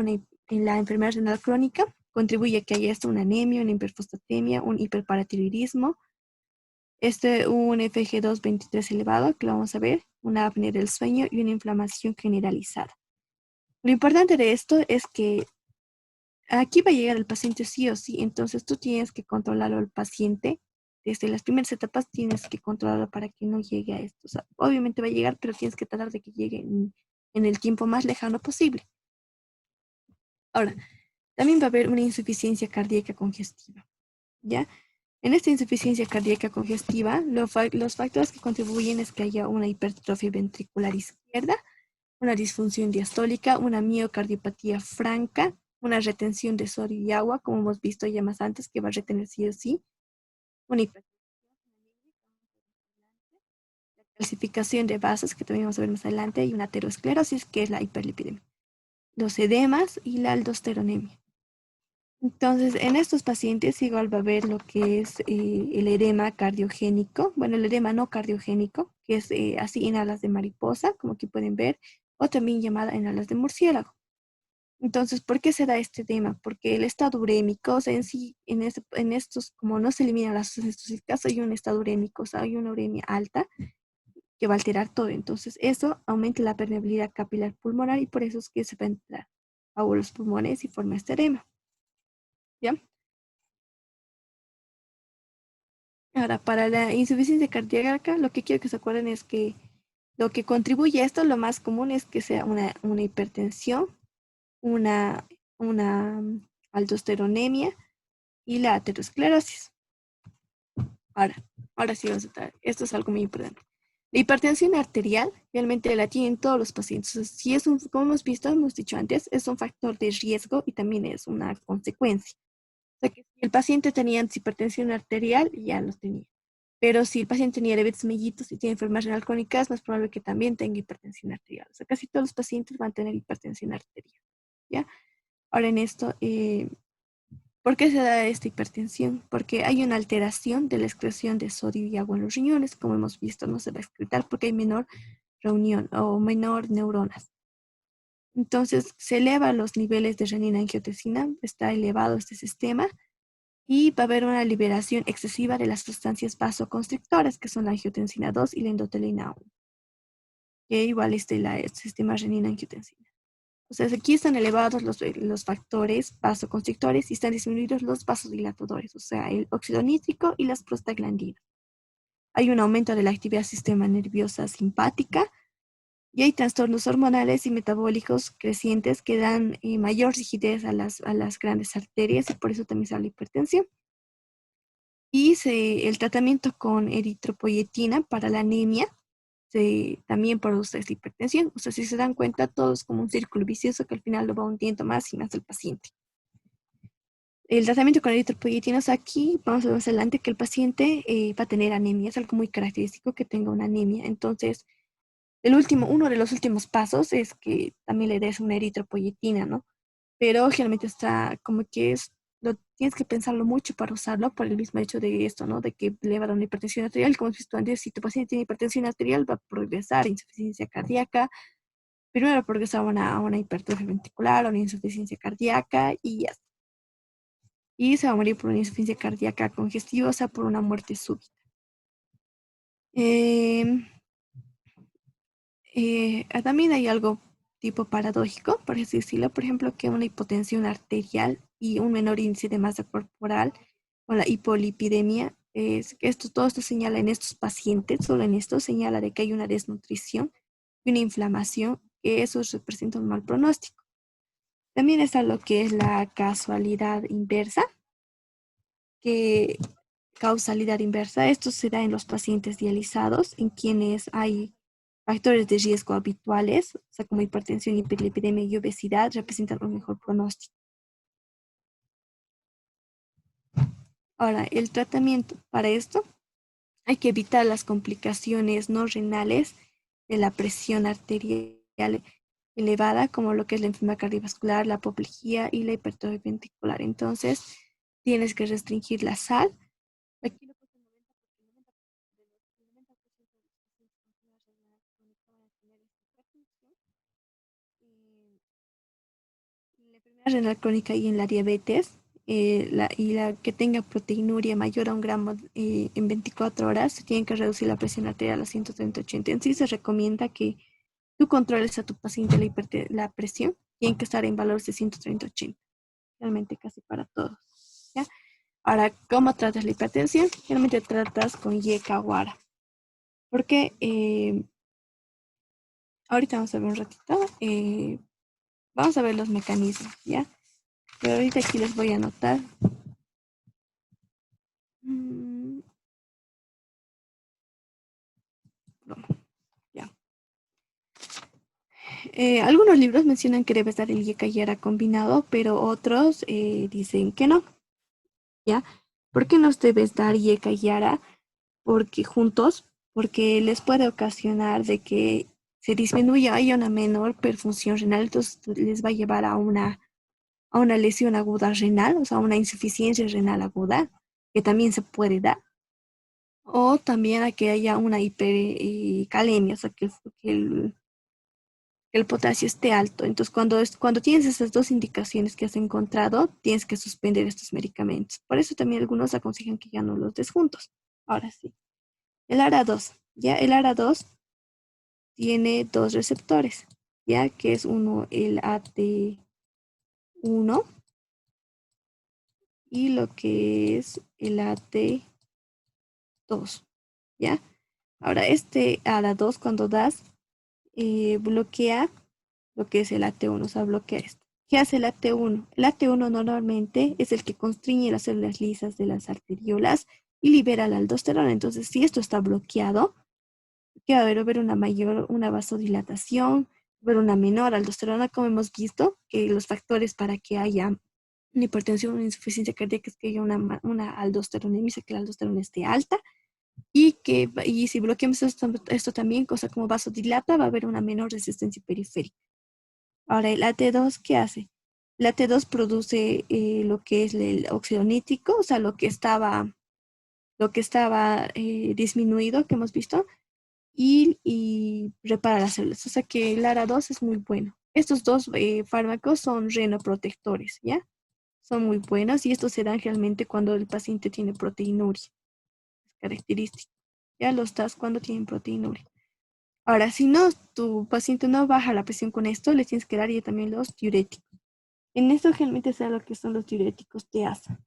en la enfermedad renal crónica contribuye a que haya esto, una anemia, una hiperfosfatemia, un hiperparatiroidismo, un FG2 23 elevado, que lo vamos a ver, una apnea del sueño y una inflamación generalizada. Lo importante de esto es que aquí va a llegar el paciente sí o sí, entonces tú tienes que controlarlo al paciente. Desde las primeras etapas tienes que controlarlo para que no llegue a esto. O sea, obviamente va a llegar, pero tienes que tratar de que llegue en el tiempo más lejano posible. Ahora, también va a haber una insuficiencia cardíaca congestiva, ¿ya? En esta insuficiencia cardíaca congestiva, los factores que contribuyen es que haya una hipertrofia ventricular izquierda, una disfunción diastólica, una miocardiopatía franca, una retención de sodio y agua, como hemos visto ya más antes, que va a retener sí o sí, una calcificación de vasos, que también vamos a ver más adelante, y una aterosclerosis, que es la hiperlipidemia, los edemas y la aldosteronemia. Entonces, en estos pacientes igual va a haber lo que es el edema cardiogénico, bueno, el edema no cardiogénico, que es así en alas de mariposa, como aquí pueden ver, o también llamada en alas de murciélago. Entonces, ¿por qué se da este edema? Porque el estado urémico, o sea, en sí, en estos, como no se eliminan las sustancias tóxicas, hay un estado urémico, o sea, hay una uremia alta que va a alterar todo. Entonces, eso aumenta la permeabilidad capilar pulmonar y por eso es que se va a entrar a los pulmones y forma este edema. ¿Ya? Ahora, para la insuficiencia cardíaca, lo que quiero que se acuerden es que lo que contribuye a esto, lo más común es que sea una hipertensión, una, una aldosteronemia y la aterosclerosis. Ahora, ahora sí vamos a estar. Esto es algo muy importante. La hipertensión arterial realmente la tienen todos los pacientes. O sea, si es como hemos visto, hemos dicho antes, es un factor de riesgo y también es una consecuencia. O sea, que si el paciente tenía hipertensión arterial, ya los tenía. Pero si el paciente tenía diabetes mellitus y tiene enfermedad renal crónica, es más probable que también tenga hipertensión arterial. O sea, casi todos los pacientes van a tener hipertensión arterial. ¿Ya? Ahora en esto, ¿por qué se da esta hipertensión? Porque hay una alteración de la excreción de sodio y agua en los riñones, como hemos visto, no se va a excretar porque hay menor reunión o menor neuronas. Entonces se elevan los niveles de renina-angiotensina, está elevado este sistema y va a haber una liberación excesiva de las sustancias vasoconstrictoras, que son la angiotensina 2 y la endotelina 1, que igual es el sistema renina-angiotensina. O sea, aquí están elevados los factores vasoconstrictores y están disminuidos los vasodilatadores, o sea, el óxido nítrico y las prostaglandinas. Hay un aumento de la actividad del sistema nerviosa simpática y hay trastornos hormonales y metabólicos crecientes que dan mayor rigidez a las grandes arterias y por eso también se da la hipertensión. Y el tratamiento con eritropoyetina para la anemia también produce esta hipertensión. O sea, si se dan cuenta, todo es como un círculo vicioso que al final lo va hundiendo más y más el paciente. El tratamiento con eritropoyetina, aquí vamos a ver más adelante que el paciente va a tener anemia. Es algo muy característico que tenga una anemia. Entonces, uno de los últimos pasos es que también le des una eritropoyetina, ¿no? Pero generalmente está como que tienes que pensarlo mucho para usarlo por el mismo hecho de esto, ¿no? De que le va a dar una hipertensión arterial. Como hemos visto antes, si tu paciente tiene hipertensión arterial, va a progresar a insuficiencia cardíaca. Primero va a progresar a una hipertrofia ventricular, a una insuficiencia cardíaca y ya está. Y se va a morir por una insuficiencia cardíaca congestiva, o sea, por una muerte súbita. Eh, También hay algo tipo paradójico, por así decirlo, por ejemplo, que una hipotensión arterial y un menor índice de masa corporal o la hipolipidemia, es que todo esto señala en estos pacientes, solo en esto señala de que hay una desnutrición y una inflamación, que eso representa un mal pronóstico. También está lo que es la casualidad inversa, que causalidad inversa, esto se da en los pacientes dializados, en quienes hay factores de riesgo habituales, o sea, como hipertensión, hiperlipidemia y obesidad, representan un mejor pronóstico. Ahora, el tratamiento para esto, hay que evitar las complicaciones no renales de la presión arterial elevada, como lo que es la enfermedad cardiovascular, la apoplejía y la hipertrofia ventricular. Entonces, tienes que restringir la sal. Aquí lo puse 90 porque el 90% de los pacientes con enfermedad renal crónica van a tener esta hipertensión. En la enfermedad renal crónica y en la diabetes, la que tenga proteinuria mayor a 1 gramo en 24 horas, se tiene que reducir la presión arterial a 130/80. En sí se recomienda que tú controles a tu paciente la presión, tiene que estar en valores de 130/80, realmente casi para todos. ¿Ya? Ahora, ¿cómo tratas la hipertensión? Generalmente tratas con Yeca-Wara, porque ahorita vamos a ver un ratito, vamos a ver los mecanismos, ¿ya? Pero ahorita aquí les voy a anotar. Ya. Algunos libros mencionan que debes dar el Yeca-Yara combinado, pero otros dicen que no, ¿ya? ¿Por qué nos debes dar Yeca-Yara? Porque juntos, porque les puede ocasionar de que se disminuya, haya una menor perfusión renal, entonces les va a llevar a una lesión aguda renal, o sea, a una insuficiencia renal aguda, que también se puede dar. O también a que haya una hipercalemia, o sea, que el potasio esté alto. Entonces, cuando tienes esas dos indicaciones que has encontrado, tienes que suspender estos medicamentos. Por eso también algunos aconsejan que ya no los des juntos. Ahora sí. El ARA2, ya el ARA2 tiene dos receptores, ya que es uno el AT1 y lo que es el AT2, ¿ya? Ahora, este ARA2 cuando das, bloquea lo que es el AT1, o sea, bloquea esto. ¿Qué hace el AT1? El AT1 normalmente es el que constriñe las células lisas de las arteriolas y libera la aldosterona. Entonces, si esto está bloqueado, que va a haber una vasodilatación, ver una menor aldosterona, como hemos visto, que los factores para que haya una hipertensión, una insuficiencia cardíaca es que haya una aldosteronemia, que la aldosterona esté alta, y si bloqueamos esto también, cosa como vasodilata, va a haber una menor resistencia periférica. Ahora, el AT2, ¿qué hace? El AT2 produce lo que es el óxido nítrico, o sea, lo que estaba disminuido, que hemos visto, y repara las células. O sea que el ARA2 es muy bueno. Estos dos fármacos son renoprotectores, ¿ya? Son muy buenos y estos se dan realmente cuando el paciente tiene proteinuria. Es característico. Ya los das cuando tienen proteinuria. Ahora, si no, tu paciente no baja la presión con esto, le tienes que dar ya también los diuréticos. En esto realmente sea lo que son los diuréticos de asa.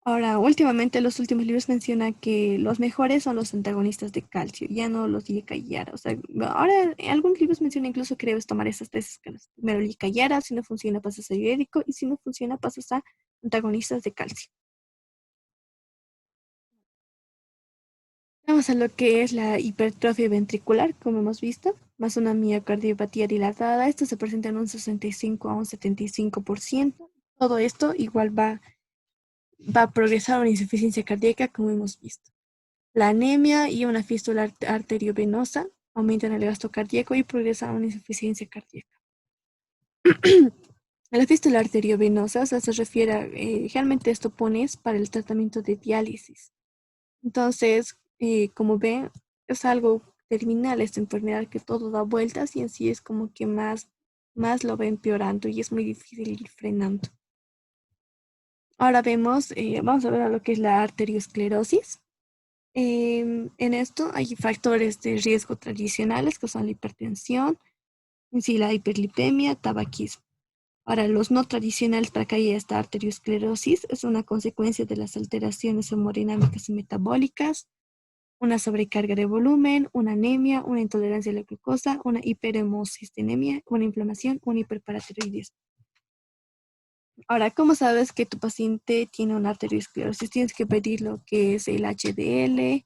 Ahora, últimamente los últimos libros mencionan que los mejores son los antagonistas de calcio, ya no los Yara. O sea, ahora en algunos libros mencionan incluso que debes tomar esas tres escalas. Primero Yara, si no funciona pasas a diurético y si no funciona pasas a antagonistas de calcio. Vamos a lo que es la hipertrofia ventricular, como hemos visto, más una miocardiopatía dilatada. Esto se presenta en un 65 a un 75%. Todo esto igual va a progresar a una insuficiencia cardíaca, como hemos visto. La anemia y una fístula arteriovenosa aumentan el gasto cardíaco y progresan a una insuficiencia cardíaca. La fístula arteriovenosa, o sea, se refiere a, realmente esto pones para el tratamiento de diálisis. Entonces, como ven, es algo terminal esta enfermedad que todo da vueltas y en sí es como que más lo va empeorando y es muy difícil ir frenando. Ahora vamos a ver a lo que es la arteriosclerosis. En esto hay factores de riesgo tradicionales que son la hipertensión, en sí la hiperlipemia, tabaquismo. Ahora, los no tradicionales para que haya esta arteriosclerosis es una consecuencia de las alteraciones hemodinámicas y metabólicas, una sobrecarga de volumen, una anemia, una intolerancia a la glucosa, una hiperhemocistenemia, una inflamación, un hiperparatiroidismo. Ahora, ¿cómo sabes que tu paciente tiene una arteriosclerosis? Tienes que pedir lo que es el HDL,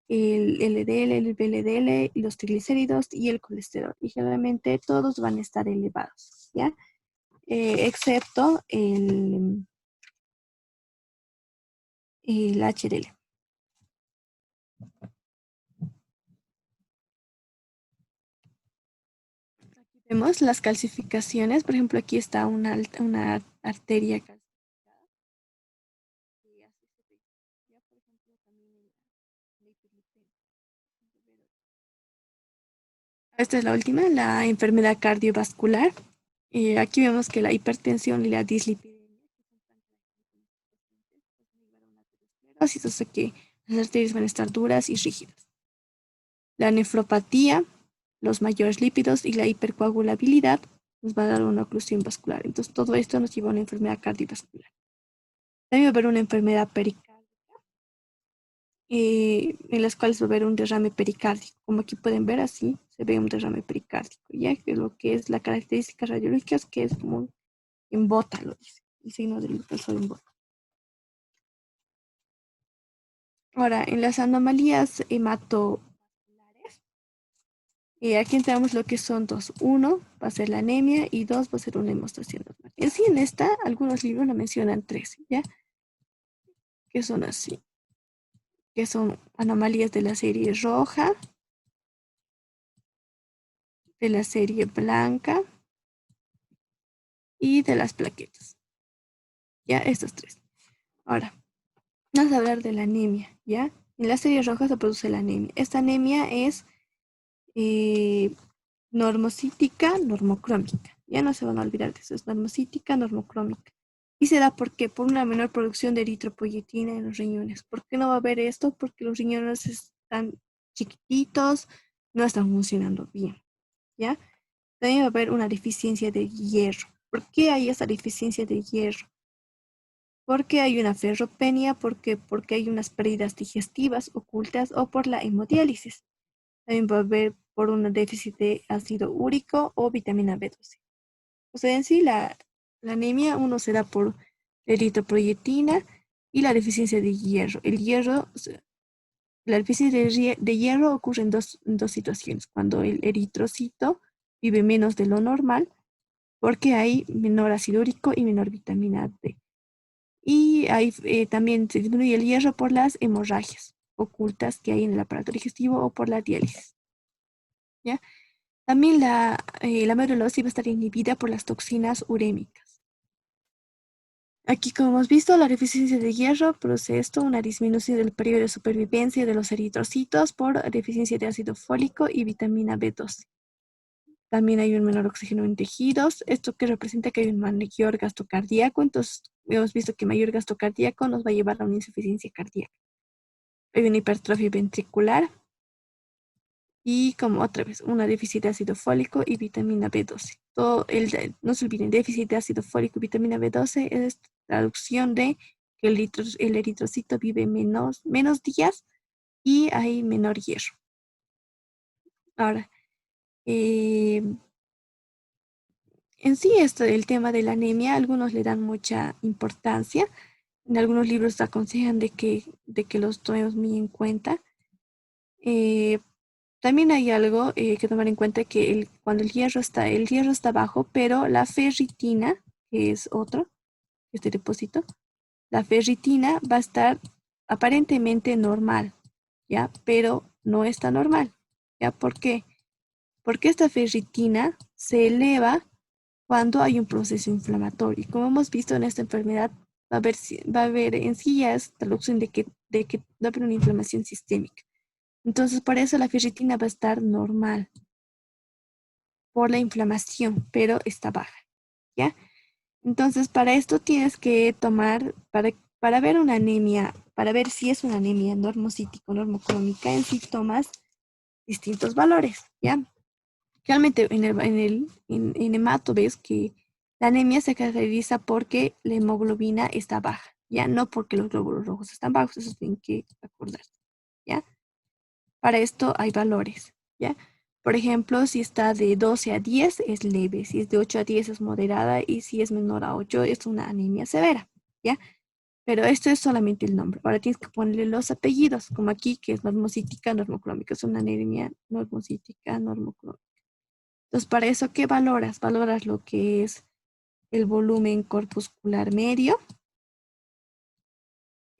el LDL, el VLDL, los triglicéridos y el colesterol. Y generalmente todos van a estar elevados, ¿ya? Excepto el HDL. Aquí vemos las calcificaciones. Por ejemplo, aquí está una arteria calcificada. Y así se ve. Ya, por ejemplo, también la hiperlipemia. Esta es la última, la enfermedad cardiovascular. Aquí vemos que la hipertensión y la dislipidemia, que son tan características de estos pacientes, pues llevar a una aterosclerosis, o sea que las arterias van a estar duras y rígidas. La nefropatía, los mayores lípidos y la hipercoagulabilidad nos va a dar una oclusión vascular. Entonces, todo esto nos lleva a una enfermedad cardiovascular. También va a haber una enfermedad pericárdica, en las cuales va a haber un derrame pericárdico. Como aquí pueden ver, así se ve un derrame pericárdico, ya que lo que es la característica radiológica es que es como en bota, lo dice, el signo del impulsor en bota. Ahora, en las anomalías hematovasculares, aquí entramos lo que son dos. Uno va a ser la anemia y dos va a ser una hemostasia normal. En sí, en esta, algunos libros la mencionan tres, ¿ya? Que son así, que son anomalías de la serie roja, de la serie blanca y de las plaquetas. Ya, estos tres. Ahora, vamos a hablar de la anemia, ¿ya? En la serie roja se produce la anemia. Esta anemia es eh, normocítica, normocrómica. Ya no se van a olvidar de eso, es normocítica, normocrómica. Y se da por una menor producción de eritropoyetina en los riñones. ¿Por qué no va a haber esto? Porque los riñones están chiquititos, no están funcionando bien, ¿ya? También va a haber una deficiencia de hierro. ¿Por qué hay esa deficiencia de hierro? Porque hay una ferropenia, porque hay unas pérdidas digestivas ocultas o por la hemodiálisis. También va a haber por un déficit de ácido úrico o vitamina B12. O sea, en sí la anemia uno se da por eritropoyetina y la deficiencia de hierro. La deficiencia de hierro ocurre en dos situaciones. Cuando el eritrocito vive menos de lo normal, porque hay menor ácido úrico y menor vitamina D. Y también se disminuye el hierro por las hemorragias ocultas que hay en el aparato digestivo o por la diálisis, ¿ya? También la medulosis va a estar inhibida por las toxinas urémicas. Aquí, como hemos visto, la deficiencia de hierro produce esto, una disminución del periodo de supervivencia de los eritrocitos por deficiencia de ácido fólico y vitamina B12. También hay un menor oxígeno en tejidos, esto que representa que hay un mayor gasto cardíaco, entonces hemos visto que mayor gasto cardíaco nos va a llevar a una insuficiencia cardíaca. Hay una hipertrofia ventricular y como otra vez, una déficit de ácido fólico y vitamina B12. No se olviden, déficit de ácido fólico y vitamina B12 es traducción de que el eritrocito vive menos días y hay menor hierro. Ahora, eh, en sí, el tema de la anemia, algunos le dan mucha importancia. En algunos libros aconsejan de que los tomemos muy en cuenta. Eh, También hay algo que tomar en cuenta que cuando el hierro está bajo, pero la ferritina, que es otro, este depósito, la ferritina va a estar aparentemente normal, ¿ya? Pero no está normal, ¿ya? ¿Por qué? Porque esta ferritina se eleva cuando hay un proceso inflamatorio. Y como hemos visto en esta enfermedad, va a haber en sí ya es traducción de que va a haber una inflamación sistémica. Entonces, por eso la ferritina va a estar normal por la inflamación, pero está baja, ¿ya? Entonces, para esto tienes que tomar, para ver una anemia, para ver si es una anemia normocítica o normocrómica, en sí tomas distintos valores, ¿ya? Realmente en hemato ves que la anemia se caracteriza porque la hemoglobina está baja, ¿ya? No porque los glóbulos rojos están bajos, eso tienen que acordarse, ¿ya? Para esto hay valores, ¿ya? Por ejemplo, si está de 12 a 10 es leve, si es de 8 a 10 es moderada y si es menor a 8 es una anemia severa, ¿ya? Pero esto es solamente el nombre. Ahora tienes que ponerle los apellidos, como aquí, que es normocítica, normocrómica. Es una anemia normocítica, normocrómica. Entonces, para eso, ¿qué valoras? Valoras lo que es el volumen corpuscular medio,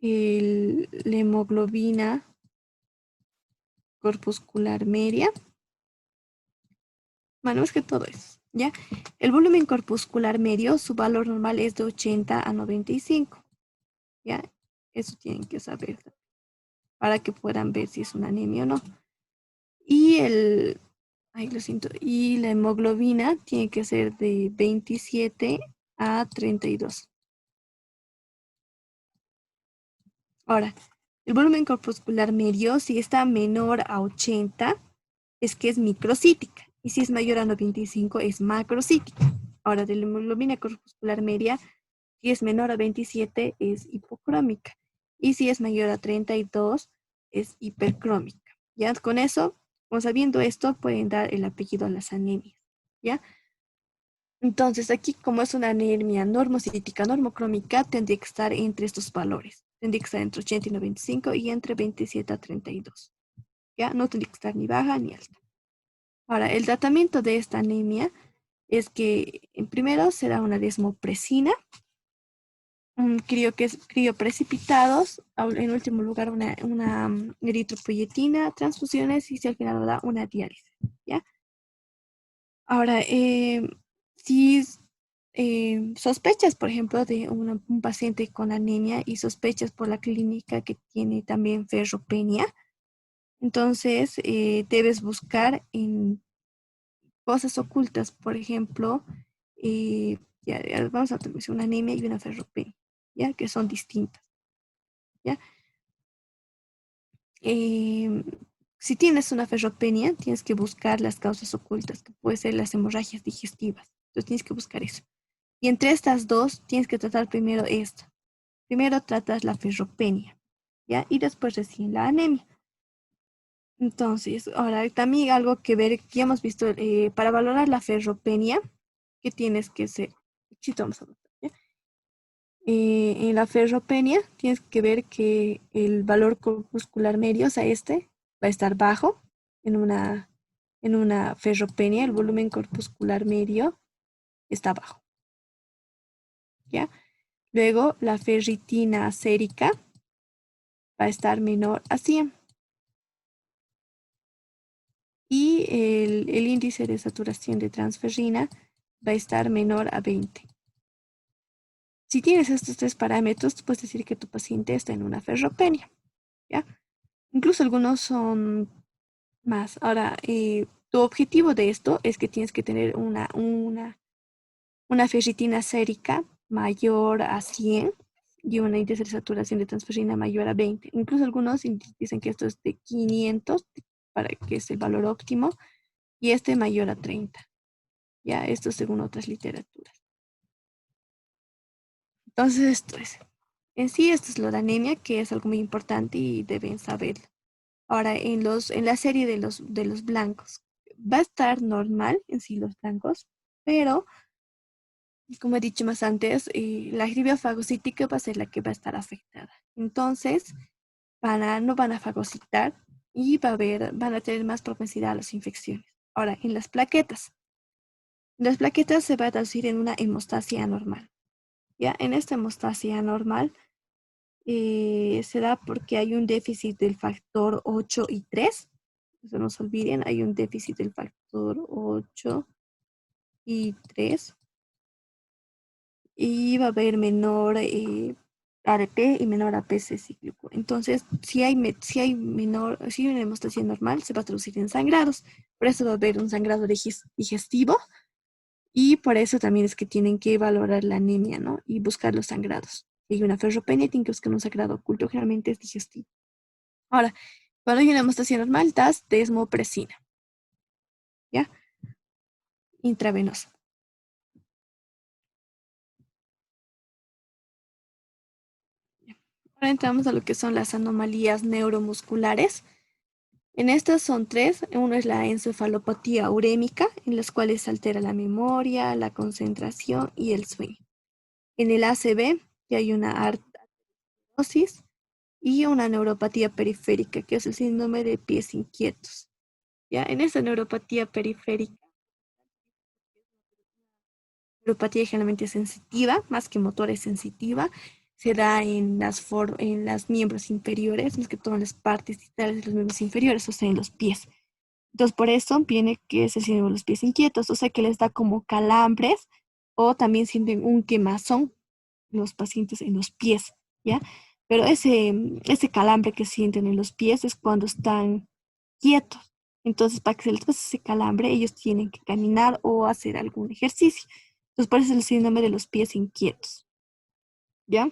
la hemoglobina corpuscular media. Bueno, es que todo eso, ¿ya? El volumen corpuscular medio, su valor normal es de 80 a 95, ¿ya? Eso tienen que saber para que puedan ver si es una anemia o no. Y ay, lo siento, y la hemoglobina tiene que ser de 27 a 32. Ahora, el volumen corpuscular medio, si está menor a 80, es que es microcítica. Y si es mayor a 95, es macrocítica. Ahora, de la hemoglobina corpuscular media, si es menor a 27, es hipocrómica. Y si es mayor a 32, es hipercrómica. ¿Ya? Con eso, sabiendo esto, pueden dar el apellido a las anemias. ¿Ya? Entonces, aquí, como es una anemia normocítica, normocrómica, tendría que estar entre estos valores. Tendría que estar entre 80 y 95 y entre 27 a 32. ¿Ya? No tendría que estar ni baja ni alta. Ahora, el tratamiento de esta anemia es que, en primero, se da una desmopresina, crioprecipitados, en último lugar, una eritropoyetina, transfusiones y si al final da una diálisis. ¿Ya? Ahora, si sospechas, por ejemplo, de un paciente con anemia y sospechas por la clínica que tiene también ferropenia, entonces debes buscar en cosas ocultas, por ejemplo, vamos a tener una anemia y una ferropenia, ¿ya? Que son distintas, ¿ya? Em, si tienes una ferropenia, tienes que buscar las causas ocultas, que pueden ser las hemorragias digestivas. Entonces tienes que buscar eso. Y entre estas dos tienes que tratar primero esto. Primero tratas la ferropenia, ¿ya? Y después recién la anemia. Entonces, ahora también algo que ver, que hemos visto, para valorar la ferropenia, que tienes que ser, sí, vamos a anotar, ¿ya? En la ferropenia tienes que ver que el valor corpuscular medio, o sea, va a estar bajo en una ferropenia, el volumen corpuscular medio está bajo, ¿ya? Luego, la ferritina sérica va a estar menor a 100 y el índice de saturación de transferrina va a estar menor a 20. Si tienes estos tres parámetros, tú puedes decir que tu paciente está en una ferropenia, ¿ya? Incluso algunos son más. Ahora, tu objetivo de esto es que tienes que tener una ferritina sérica mayor a 100 y una índice de saturación de transferrina mayor a 20. Incluso algunos dicen que esto es de 500 para que es el valor óptimo y este mayor a 30. Ya, esto según otras literaturas. Entonces, esto es. En sí, esto es lo de anemia, que es algo muy importante y deben saberlo. Ahora, en la serie de los blancos, va a estar normal en sí los blancos, pero como he dicho más antes, la actividad fagocítica va a ser la que va a estar afectada. Entonces, no van a fagocitar y van a tener más propensidad a las infecciones. Ahora, en las plaquetas se va a traducir en una hemostasia anormal. ¿Ya? En esta hemostasia anormal se da porque hay un déficit del factor 8 y 3. No se olviden, hay un déficit del factor 8 y 3 y va a haber menor ADP y menor APC cíclico. Entonces, si hay si hay una hemostasia normal, se va a traducir en sangrados. Por eso va a haber un sangrado digestivo y por eso también es que tienen que valorar la anemia, ¿no? Y buscar los sangrados. Si hay una ferropenia, tienen que buscar un sangrado oculto, generalmente es digestivo. Ahora, cuando hay una hemostasia normal, das desmopresina, ¿ya? Intravenosa. Ahora entramos a lo que son las anomalías neuromusculares. En estas son tres. Uno es la encefalopatía urémica, en las cuales se altera la memoria, la concentración y el sueño. En el ACV, que hay una artrosis y una neuropatía periférica, que es el síndrome de pies inquietos. ¿Ya? En esa neuropatía periférica, neuropatía generalmente sensitiva, más que motora es sensitiva, se da en las miembros inferiores, más que todo en las partes distales de los miembros inferiores, o sea, en los pies. Entonces, por eso viene que es el síndrome de los pies inquietos, o sea, que les da como calambres o también sienten un quemazón los pacientes en los pies, ¿ya? Pero ese calambre que sienten en los pies es cuando están quietos. Entonces, para que se les pase ese calambre, ellos tienen que caminar o hacer algún ejercicio. Entonces, por eso es el síndrome de los pies inquietos, ¿ya?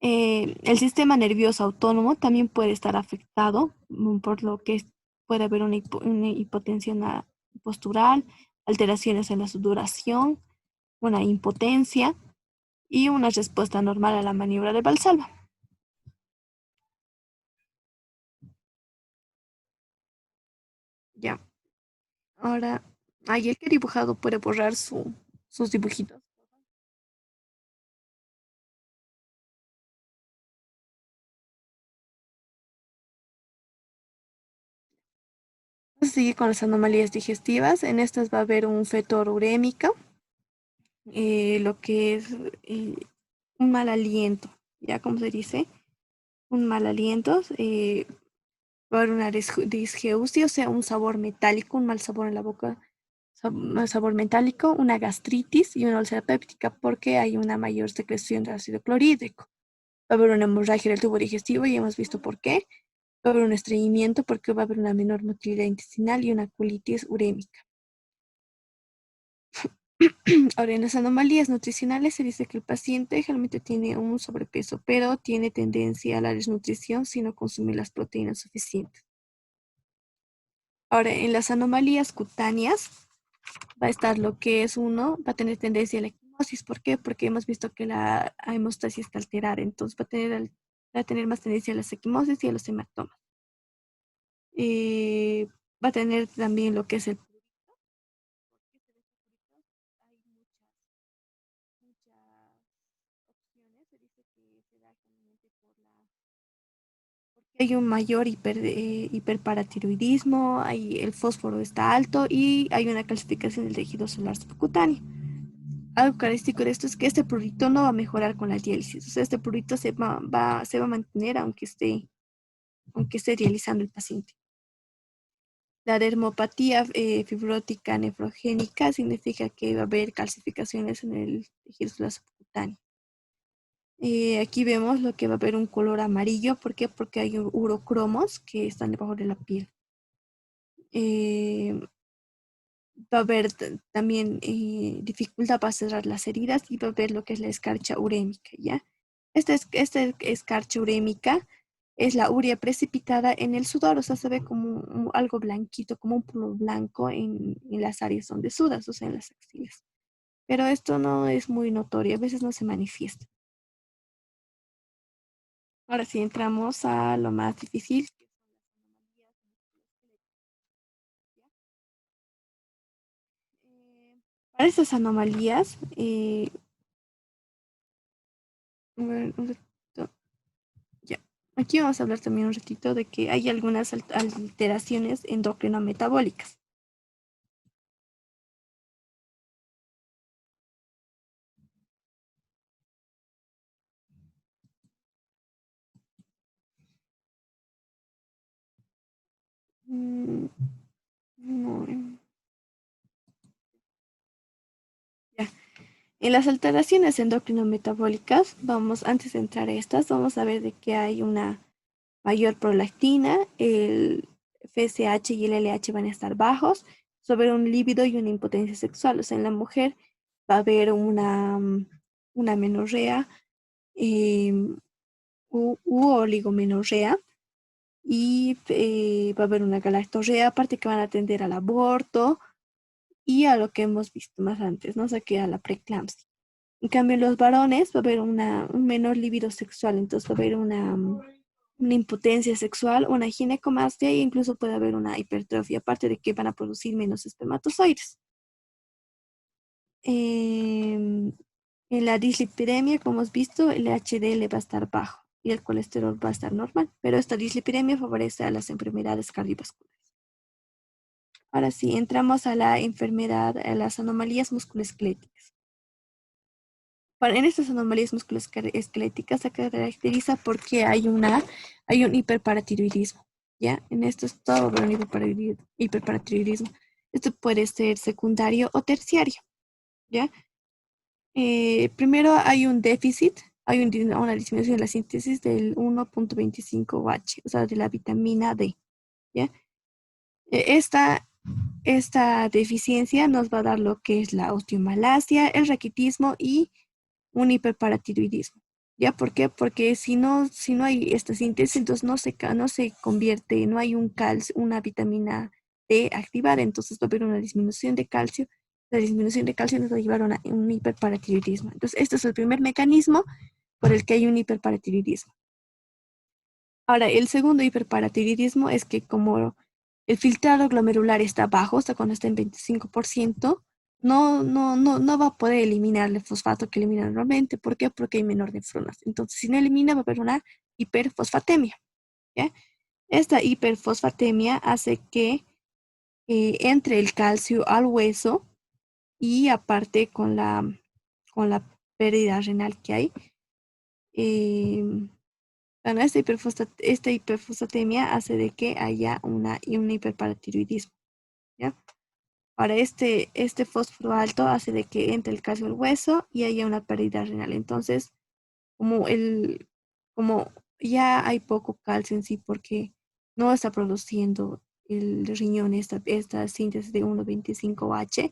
El sistema nervioso autónomo también puede estar afectado, por lo que puede haber una hipotensión postural, alteraciones en la sudoración, una impotencia y una respuesta normal a la maniobra de Valsalva. Ya, ahora, el que dibujado puede borrar sus dibujitos. Vamos a seguir con las anomalías digestivas. En estas va a haber un fetor urémica, lo que es eh, un mal aliento, ya como se dice, un mal aliento, va a haber una disgeusia, o sea, un sabor metálico, un mal sabor en la boca, mal sabor metálico, una gastritis y una úlcera péptica porque hay una mayor secreción de ácido clorhídrico. Va a haber una hemorragia del tubo digestivo y hemos visto por qué. Va a haber un estreñimiento porque va a haber una menor motilidad intestinal y una colitis urémica. Ahora, en las anomalías nutricionales se dice que el paciente generalmente tiene un sobrepeso, pero tiene tendencia a la desnutrición si no consume las proteínas suficientes. Ahora, en las anomalías cutáneas va a estar lo que es uno, va a tener tendencia a la equimosis. ¿Por qué? Porque hemos visto que la hemostasia está alterada, entonces va a tener más tendencia a las equimosis y a los hematomas. Eh, Va a tener también lo que es el prurito. Hay muchas opciones. Se dice que se da generalmente porque hay un mayor hiperparatiroidismo, el fósforo está alto y hay una calcificación del tejido solar subcutáneo. Algo característico de esto es que este prurito no va a mejorar con la diálisis. O sea, este prurito se va a mantener aunque esté dializando el paciente. La dermopatía fibrótica nefrogénica significa que va a haber calcificaciones en el tejido subcutáneo. Aquí vemos lo que va a haber un color amarillo. ¿Por qué? Porque hay urocromos que están debajo de la piel. Eh, Va a haber también dificultad para cerrar las heridas y va a haber lo que es la escarcha urémica, ¿ya? Esta escarcha urémica es la urea precipitada en el sudor, o sea, se ve como algo blanquito, como un polvo blanco en las áreas donde sudas, o sea, en las axilas. Pero esto no es muy notorio, a veces no se manifiesta. Ahora sí entramos a lo más difícil, que son las anomalías musculoesqueléticas, ¿ya? Para estas anomalías, a ver, un ratito, ya. Aquí vamos a hablar también un ratito de que hay algunas alteraciones endocrino-metabólicas. Mm, no, ya. En las alteraciones endocrino-metabólicas, vamos, antes de entrar a estas, vamos a ver de que hay una mayor prolactina, el FSH y el LH van a estar bajos, sobre un líbido y una impotencia sexual. O sea, en la mujer va a haber una menorrea em, u oligomenorrea y va a haber una galactorrea, aparte que van a tender al aborto y a lo que hemos visto más antes, ¿no? O sea, que a la preeclampsia. En cambio, en los varones va a haber un menor libido sexual, entonces va a haber una impotencia sexual, una ginecomastia e incluso puede haber una hipertrofia, aparte de que van a producir menos espermatozoides. Em, en la dislipidemia, como hemos visto, el HDL va a estar bajo y el colesterol va a estar normal, pero esta dislipidemia favorece a las enfermedades cardiovasculares. Ahora sí, entramos a la enfermedad, a las anomalías musculoesqueléticas. En estas anomalías musculoesqueléticas se caracteriza porque hay un hiperparatiroidismo, ¿ya? En esto es todo un hiperparatiroidismo. Esto puede ser secundario o terciario, ¿ya? Primero hay un déficit, hay una disminución de la síntesis del 1,25H, o sea, de la vitamina D, ¿ya? E- Esta, esta deficiencia nos va a dar lo que es la osteomalacia, el raquitismo y un hiperparatiroidismo. ¿Ya? ¿Por qué? Porque si no hay esta síntesis, entonces no se convierte, no hay un calcio, una vitamina D activada, entonces va a haber una disminución de calcio. La disminución de calcio nos va a llevar a un hiperparatiroidismo. Entonces, este es el primer mecanismo por el que hay un hiperparatiroidismo. Ahora, el segundo hiperparatiroidismo es que como el filtrado glomerular está bajo, hasta cuando está en 25%, no va a poder eliminar el fosfato que elimina normalmente. ¿Por qué? Porque hay menor nefronas. Entonces, si no elimina, va a haber una hiperfosfatemia, ¿ya? Esta hiperfosfatemia hace que entre el calcio al hueso y aparte con la pérdida renal que hay, em, bueno, esta hiperfosfatemia hace de que haya un hiperparatiroidismo, ¿ya? Ahora, este fósforo alto hace de que entre el calcio al hueso y haya una pérdida renal. Entonces, como como ya hay poco calcio en sí porque no está produciendo el riñón esta síntesis de 1,25H,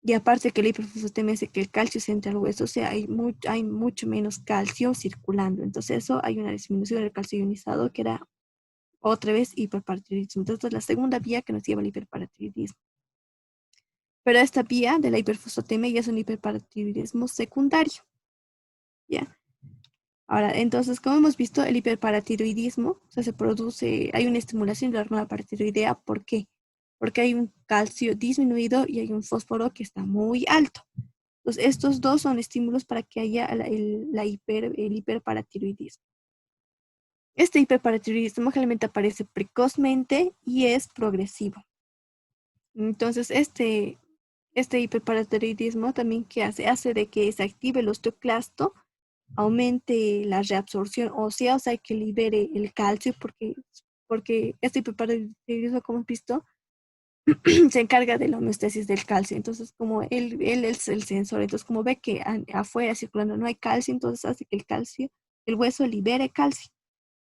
y aparte que la hiperfosfatemia hace que el calcio se entre al hueso, o sea, hay mucho menos calcio circulando. Entonces, eso hay una disminución del calcio ionizado que era otra vez hiperparatiroidismo. Entonces, es la segunda vía que nos lleva al hiperparatiroidismo. Pero esta vía de la hiperfosfatemia ya es un hiperparatiroidismo secundario, ¿ya? Ahora, entonces, como hemos visto, el hiperparatiroidismo, o sea, se produce, hay una estimulación de la hormona paratiroidea. ¿Por qué? Porque hay un calcio disminuido y hay un fósforo que está muy alto. Entonces, estos dos son estímulos para que haya el hiperparatiroidismo. Este hiperparatiroidismo generalmente aparece precozmente y es progresivo. Entonces, este hiperparatiroidismo también, ¿qué hace? Hace de que se active el osteoclasto, aumente la reabsorción ósea, o sea, que libere el calcio, porque este hiperparatiroidismo, como hemos visto, se encarga de la homeostasis del calcio. Entonces, como él es el sensor, entonces como ve que afuera circulando no hay calcio, entonces hace que el calcio, el hueso libere calcio.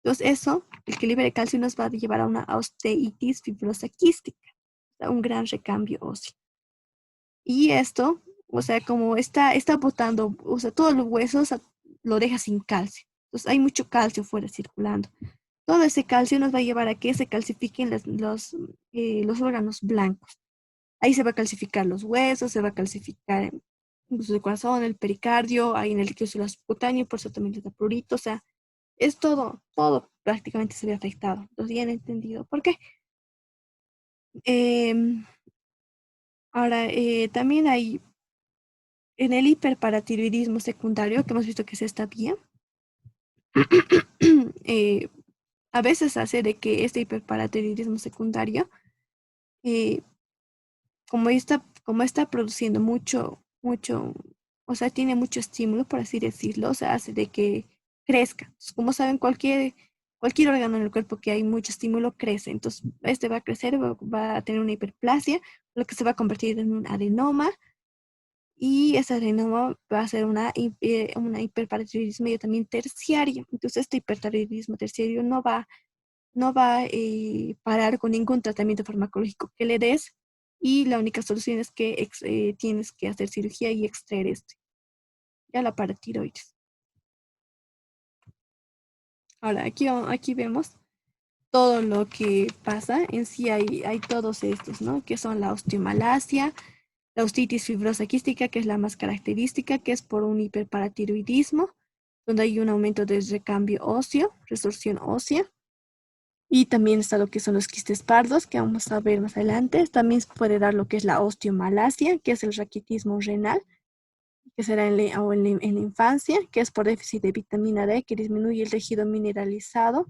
Entonces, eso, el que libere calcio nos va a llevar a una osteitis fibrosa quística, o sea, un gran recambio óseo. Y esto, o sea, como está botando, o sea, todos los huesos lo deja sin calcio. Entonces, hay mucho calcio fuera circulando. Todo ese calcio nos va a llevar a que se calcifiquen los órganos blancos. Ahí se va a calcificar los huesos, se va a calcificar incluso el corazón, el pericardio, ahí en el líquido subcutáneo, por eso también les da prurito, o sea, es todo prácticamente se ve afectado. Entonces ya han entendido por qué. Em, ahora, también hay en el hiperparatiroidismo secundario, que hemos visto que es esta vía, eh, a veces hace de que este hiperparatiroidismo secundario, eh, como está produciendo mucho, o sea, tiene mucho estímulo, por así decirlo, o sea, hace de que crezca. Entonces, como saben, cualquier órgano en el cuerpo que hay mucho estímulo crece. Entonces, este va a crecer, va a tener una hiperplasia, lo que se va a convertir en un adenoma, y ese adenoma va a ser una hiperparatiroidismo y también terciario. Entonces, este hipertiroidismo terciario no va a parar con ningún tratamiento farmacológico que le des, y la única solución es que tienes que hacer cirugía y extraer ya la paratiroides. Ahora, aquí vemos todo lo que pasa. En sí hay todos estos, ¿no? Que son la osteomalacia, la ostitis fibrosa quística, que es la más característica, que es por un hiperparatiroidismo, donde hay un aumento del recambio óseo, resorción ósea. Y también está lo que son los quistes pardos, que vamos a ver más adelante. También puede dar lo que es la osteomalacia, que es el raquitismo renal, que será en la infancia, que es por déficit de vitamina D, que disminuye el tejido mineralizado.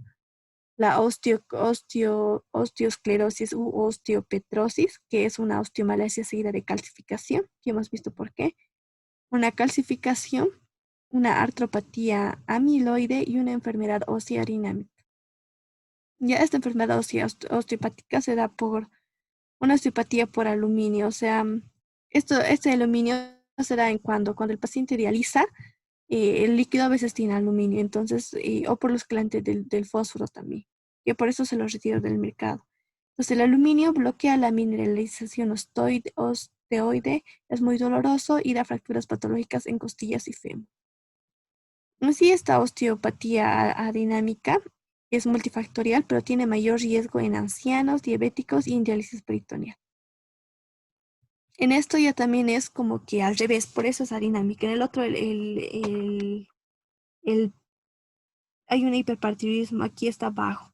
La osteosclerosis u osteopetrosis, que es una osteomalacia seguida de calcificación, que hemos visto por qué. Una calcificación, una artropatía amiloide y una enfermedad ósea dinámica. Ya esta enfermedad osteopática se da por una osteopatía por aluminio, o sea, este aluminio se da cuando el paciente dializa, el líquido a veces tiene aluminio, entonces, o por los quelantes del fósforo también, que por eso se los retira del mercado. Entonces, el aluminio bloquea la mineralización osteoide, es muy doloroso y da fracturas patológicas en costillas y fémur. Sí, esta osteopatía adinámica es multifactorial, pero tiene mayor riesgo en ancianos, diabéticos y en diálisis peritoneal. En esto ya también es como que al revés, por eso es adinámica. En el otro, el- hay un hiperpartidoidismo, aquí está bajo.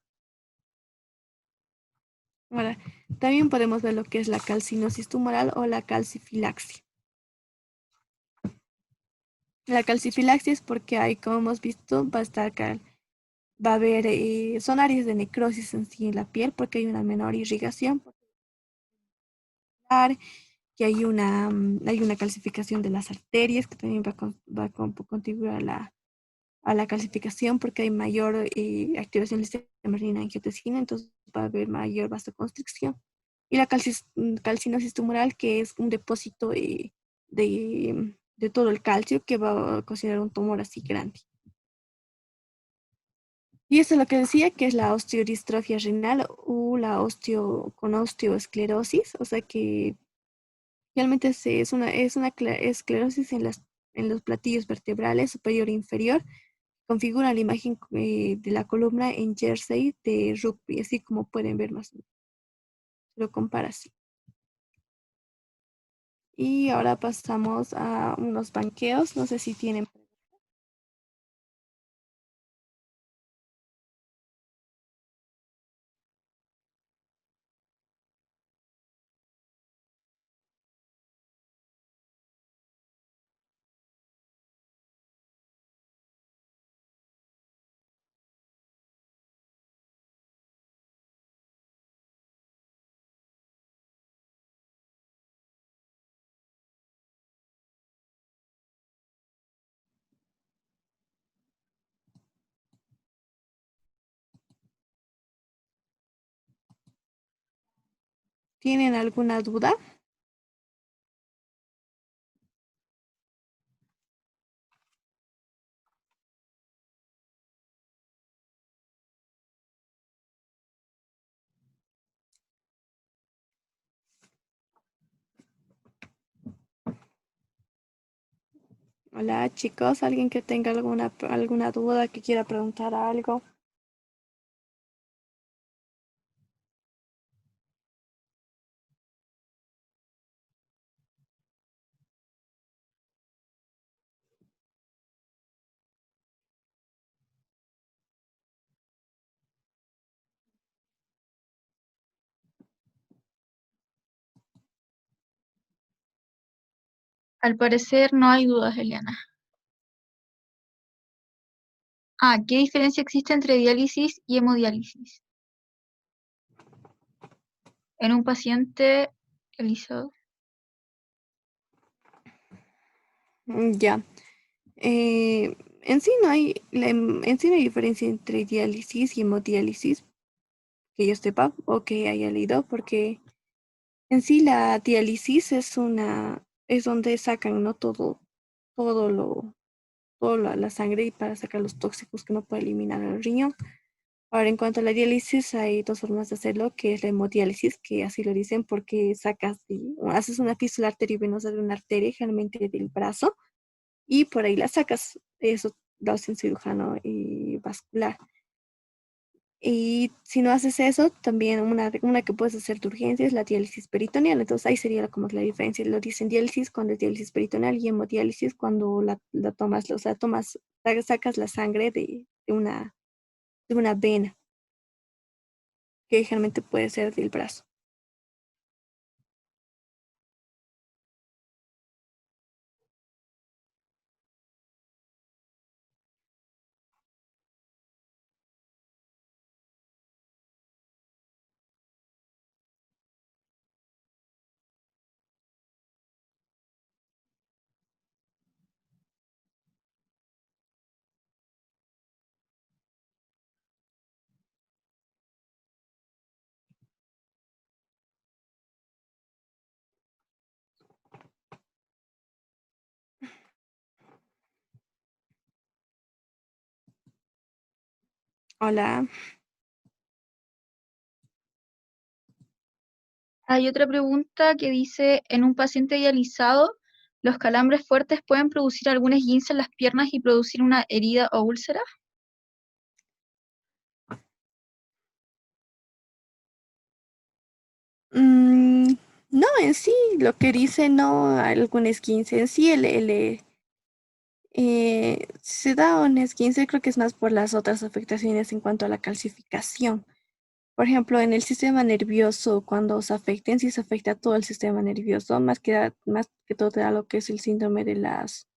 Ahora, también podemos ver lo que es la calcinosis tumoral o la calcifilaxia. La calcifilaxia es porque hay, como hemos visto, va a haber, son áreas de necrosis en sí en la piel porque hay una menor irrigación, que hay una calcificación de las arterias que también va a contribuir a la calcificación porque hay mayor activación del sistema renina-angiotensina, entonces va a haber mayor vasoconstricción. Y la calcinosis tumoral, que es un depósito de todo el calcio que va a considerar un tumor así grande. Y eso es lo que decía, que es la osteodistrofia renal o con osteoesclerosis, o sea que realmente es una esclerosis en los platillos vertebrales superior e inferior. Configura la imagen de la columna en jersey de rugby, así como pueden ver más o menos. Lo compara así. Y ahora pasamos a unos banqueos. No sé si tienen. ¿Tienen alguna duda? Hola chicos, ¿alguien que tenga alguna duda, que quiera preguntar algo? Al parecer no hay dudas, Eliana. Ah, ¿qué diferencia existe entre diálisis y hemodiálisis? En un paciente dializado. Ya. En sí no hay, en sí no hay diferencia entre diálisis y hemodiálisis, que yo sepa o que haya leído, porque en sí la diálisis es donde sacan, ¿no? Todo lo, la sangre y para sacar los tóxicos que no puede eliminar el riñón. Ahora, en cuanto a la diálisis, hay dos formas de hacerlo, que es la hemodiálisis, que así lo dicen porque haces una fístula arteriovenosa de una arteria, generalmente del brazo, y por ahí la sacas. Eso lo hace un cirujano y vascular. Y si no haces eso, también una que puedes hacer de urgencia es la diálisis peritoneal. Entonces ahí sería como la diferencia. Lo dicen diálisis cuando es diálisis peritoneal y hemodiálisis cuando la tomas, o sea, sacas la sangre de una vena, que generalmente puede ser del brazo. Hola. Hay otra pregunta que dice, en un paciente dializado, ¿los calambres fuertes pueden producir algún esguince en las piernas y producir una herida o úlcera? Mm, no, en sí, lo que dice no, algún esguince. En sí, se da un esguince, creo que es más por las otras afectaciones en cuanto a la calcificación. Por ejemplo, en el sistema nervioso, cuando se afecta, en sí se afecta todo el sistema nervioso, más que todo te da lo que es el síndrome de las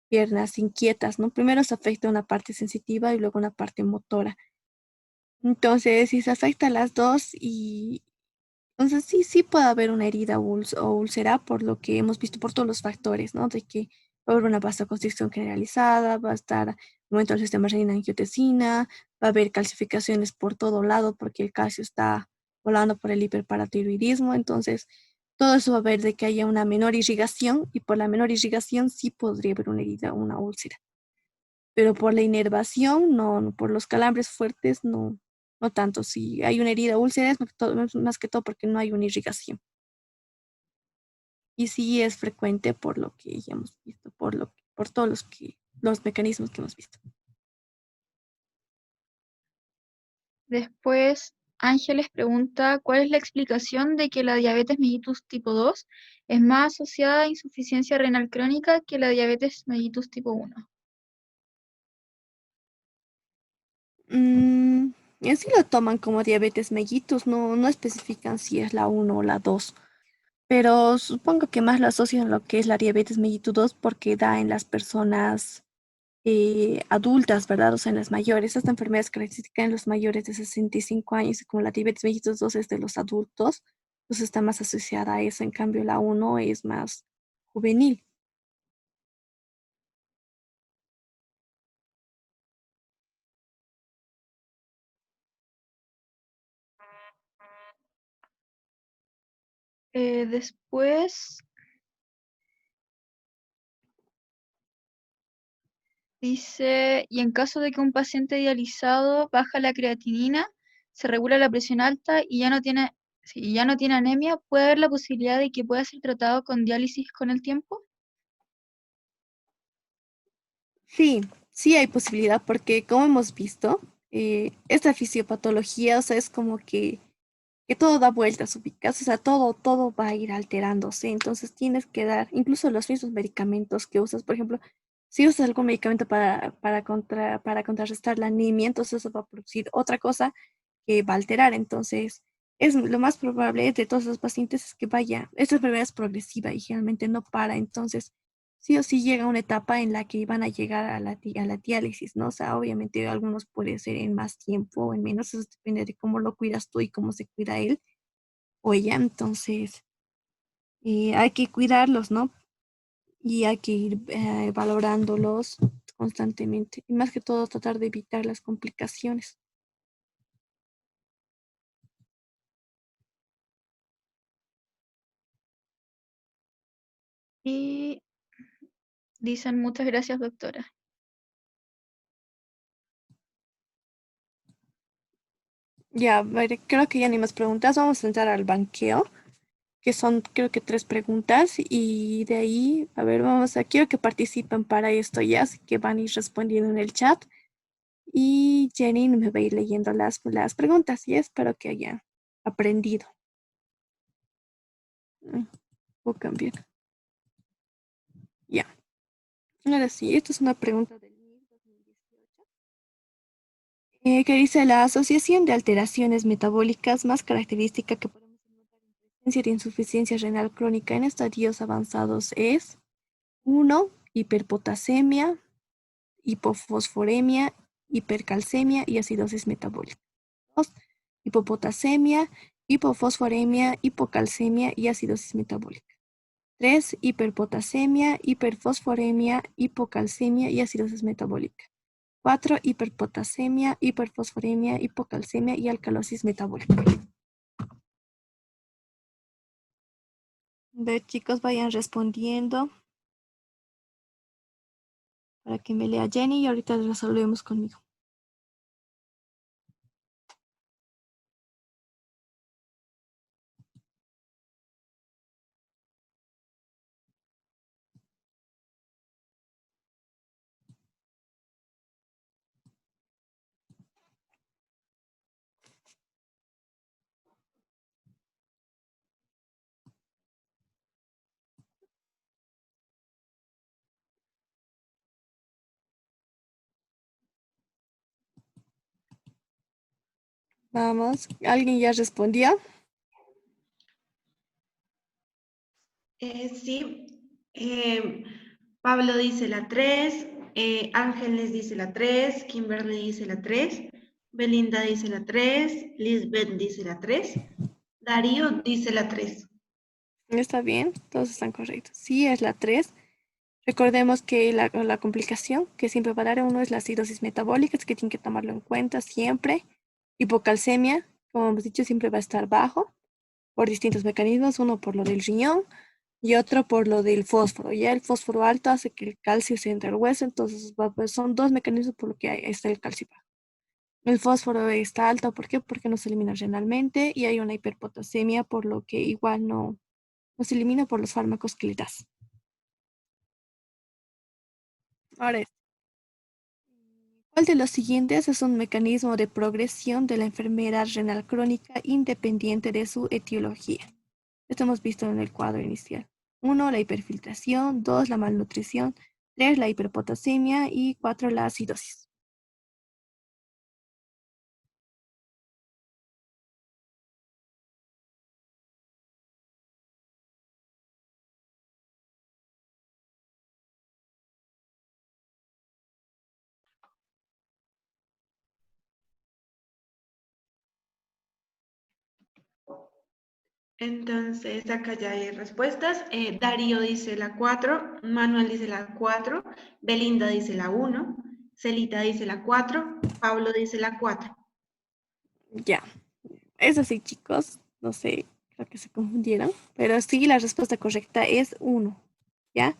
piernas inquietas, ¿no? Primero se afecta una parte sensitiva y luego una parte motora. Entonces, si se afecta las dos y entonces sí puede haber una herida o úlcera por lo que hemos visto por todos los factores, ¿no? De que va a haber una vasoconstricción generalizada, va a estar aumento del sistema renina-angiotensina, va a haber calcificaciones por todo lado porque el calcio está volando por el hiperparatiroidismo, entonces todo eso va a haber de que haya una menor irrigación y por la menor irrigación sí podría haber una herida o una úlcera, pero por la inervación, no, por los calambres fuertes, no, no tanto. Si hay una herida úlcera, es más que todo porque no hay una irrigación. Y sí es frecuente por lo que ya hemos visto, por todos los mecanismos que hemos visto. Después, Ángeles pregunta, ¿cuál es la explicación de que la diabetes mellitus tipo 2 es más asociada a insuficiencia renal crónica que la diabetes mellitus tipo 1? Mm, en sí lo toman como diabetes mellitus, no especifican si es la uno o la 2, pero supongo que más lo asocian a lo que es la diabetes mellitus 2 porque da en las personas adultas, ¿verdad? O sea, en las mayores. Esta enfermedad es característica en los mayores de 65 años y como la diabetes mellitus 2 es de los adultos, pues está más asociada a eso. En cambio, la uno es más juvenil. Después dice, y en caso de que un paciente dializado baja la creatinina, se regula la presión alta y ya no tiene, si ya no tiene anemia, ¿puede haber la posibilidad de que pueda ser tratado con diálisis con el tiempo? Sí, sí hay posibilidad porque como hemos visto, esta fisiopatología, o sea, es como que todo da vueltas, ubicas, o sea, todo va a ir alterándose, entonces tienes que dar, incluso los mismos medicamentos que usas, por ejemplo, si usas algún medicamento para contrarrestar la anemia, entonces eso va a producir otra cosa que va a alterar, entonces es lo más probable de todos los pacientes es que vaya, esta enfermedad es progresiva y generalmente no para, entonces sí o sí llega una etapa en la que van a llegar a a la diálisis, ¿no? O sea, obviamente algunos puede ser en más tiempo o en menos, eso depende de cómo lo cuidas tú y cómo se cuida él o ella, entonces hay que cuidarlos, ¿no? Y hay que ir valorándolos constantemente y más que todo tratar de evitar las complicaciones. Y dicen muchas gracias, doctora. Ya, a ver, creo que ya ni más preguntas, vamos a entrar al banqueo, que son creo que tres preguntas y de ahí, a ver, quiero que participen para esto ya, así que van a ir respondiendo en el chat y Jenny me va a ir leyendo las preguntas y espero que hayan aprendido. Mm, Voy a cambiar. Ya, ahora sí, esta es una pregunta del MIR 2018. Que dice la asociación de alteraciones metabólicas más característica que podemos encontrar en presencia de insuficiencia renal crónica en estadios avanzados es uno, hiperpotasemia, hipofosforemia, hipercalcemia y acidosis metabólica. 2, hipopotasemia, hipofosforemia, hipocalcemia y acidosis metabólica. 3, hiperpotasemia, hiperfosforemia, hipocalcemia y acidosis metabólica. 4, hiperpotasemia, hiperfosforemia, hipocalcemia y alcalosis metabólica. Ver, chicos, vayan respondiendo para que me lea Jenny y ahorita resolvemos conmigo. Vamos, ¿alguien ya respondió? Sí, Pablo dice la 3, Ángeles dice la 3, Kimberly dice la 3, Belinda dice la 3, Lisbeth dice la 3, Darío dice la 3. ¿Está bien? Todos están correctos. Sí, es la 3. Recordemos que la complicación que siempre va a dar a uno es la acidosis metabólica, es que tienen que tomarlo en cuenta siempre. Hipocalcemia, como hemos dicho, siempre va a estar bajo por distintos mecanismos, uno por lo del riñón y otro por lo del fósforo. Ya el fósforo alto hace que el calcio se entre al hueso, entonces pues son dos mecanismos por lo que está el calcio bajo. El fósforo está alto, ¿por qué? Porque no se elimina renalmente y hay una hiperpotasemia, por lo que igual no se elimina por los fármacos que le das. Ahora, ¿cuál de los siguientes es un mecanismo de progresión de la enfermedad renal crónica independiente de su etiología? Esto hemos visto en el cuadro inicial. 1, la hiperfiltración, 2, la malnutrición, 3, la hiperpotasemia y 4, la acidosis. Entonces, acá ya hay respuestas. Darío dice la 4, Manuel dice la 4, Belinda dice la 1, Celita dice la 4, Pablo dice la 4. Ya, es así, chicos. No sé. creo que se confundieron, pero sí, la respuesta correcta es 1, ¿ya?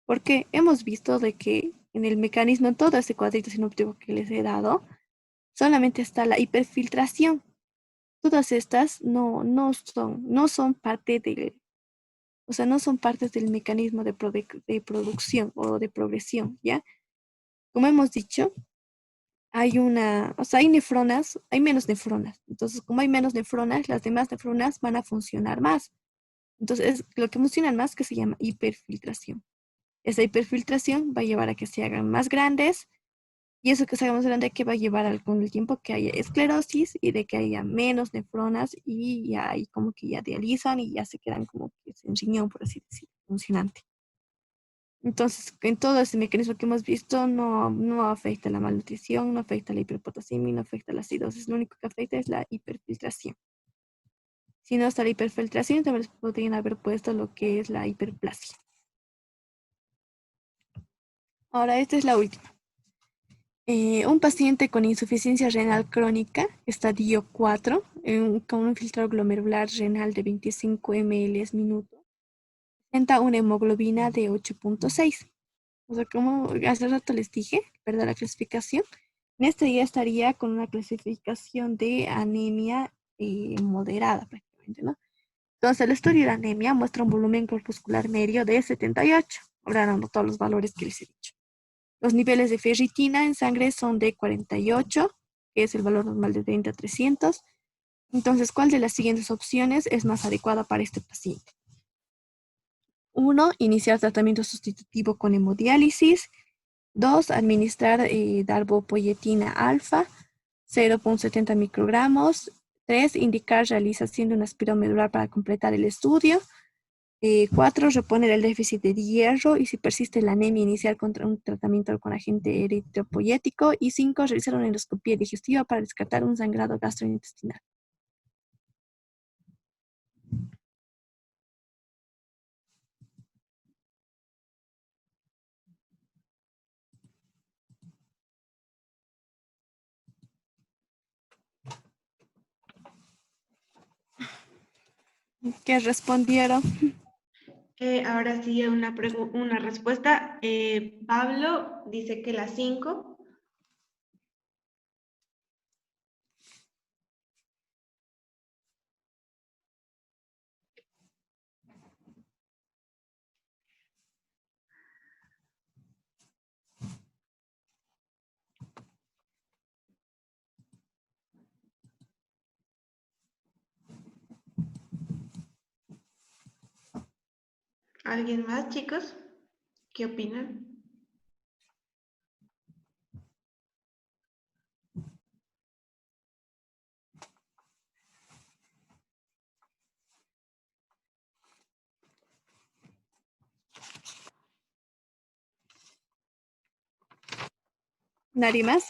Porque hemos visto de que en el mecanismo, en todo ese cuadrito sinóptico que les he dado, solamente está la hiperfiltración. Todas estas no son parte del, o sea, no son partes del mecanismo de producción o de progresión, ¿ya? Como hemos dicho, o sea, hay nefronas, hay menos nefronas. Entonces, como hay menos nefronas, las demás nefronas van a funcionar más. Entonces, lo que funcionan más que se llama hiperfiltración. Esa hiperfiltración va a llevar a que se hagan más grandes y eso que se haga más grande que va a llevar con el tiempo que haya esclerosis y de que haya menos nefronas y ya ahí como que ya dializan y ya se quedan como que sin riñón, por así decirlo, funcionante. Entonces, en todo ese mecanismo que hemos visto, no afecta la malnutrición, no afecta la hiperpotasemia, no afecta la acidosis. Lo único que afecta es la hiperfiltración. Si no está la hiperfiltración, también les podrían haber puesto lo que es la hiperplasia. Ahora, esta es la última. Un paciente con insuficiencia renal crónica, estadio 4, con un filtrado glomerular renal de 25 ml minuto, presenta una hemoglobina de 8.6. O sea, como hace rato les dije, ¿verdad? La clasificación. En este día estaría con una clasificación de anemia moderada prácticamente, ¿no? Entonces, el estudio de anemia muestra un volumen corpuscular medio de 78, hablando todos los valores que les he dicho. Los niveles de ferritina en sangre son de 48, que es el valor normal de 30 a 300. Entonces, ¿cuál de las siguientes opciones es más adecuada para este paciente? 1. Iniciar tratamiento sustitutivo con hemodiálisis. 2. Administrar darbepoetina alfa, 0.70 microgramos. 3. Indicar realización de una espiromedular para completar el estudio. 4. Reponer el déficit de hierro y si persiste la anemia, iniciar contra un tratamiento con agente eritropoyético. Y 5. Realizar una endoscopia digestiva para descartar un sangrado gastrointestinal. ¿Qué respondieron? Ahora sí, una respuesta. Pablo dice que la 5. ¿Alguien más, chicos? ¿Qué opinan? ¿Nadie más?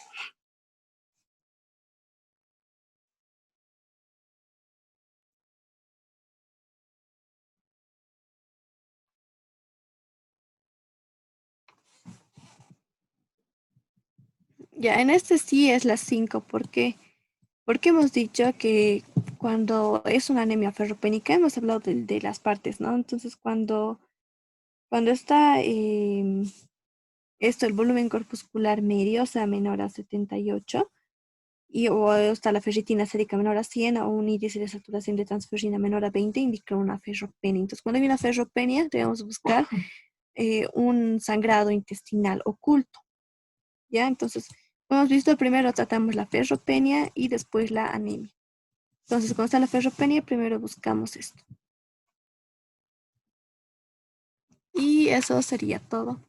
Ya, en este sí es la 5, porque hemos dicho que cuando es una anemia ferropénica, hemos hablado de las partes, ¿no? Entonces, cuando está el volumen corpuscular medio, o sea, menor a 78, o está la ferritina sérica menor a 100 o un índice de saturación de transferrina menor a 20, indica una ferropenia. Entonces, cuando hay una ferropenia, debemos buscar un sangrado intestinal oculto, ¿ya? Entonces, como hemos visto, primero tratamos la ferropenia y después la anemia. Entonces, cuando está la ferropenia, primero buscamos esto. Y eso sería todo.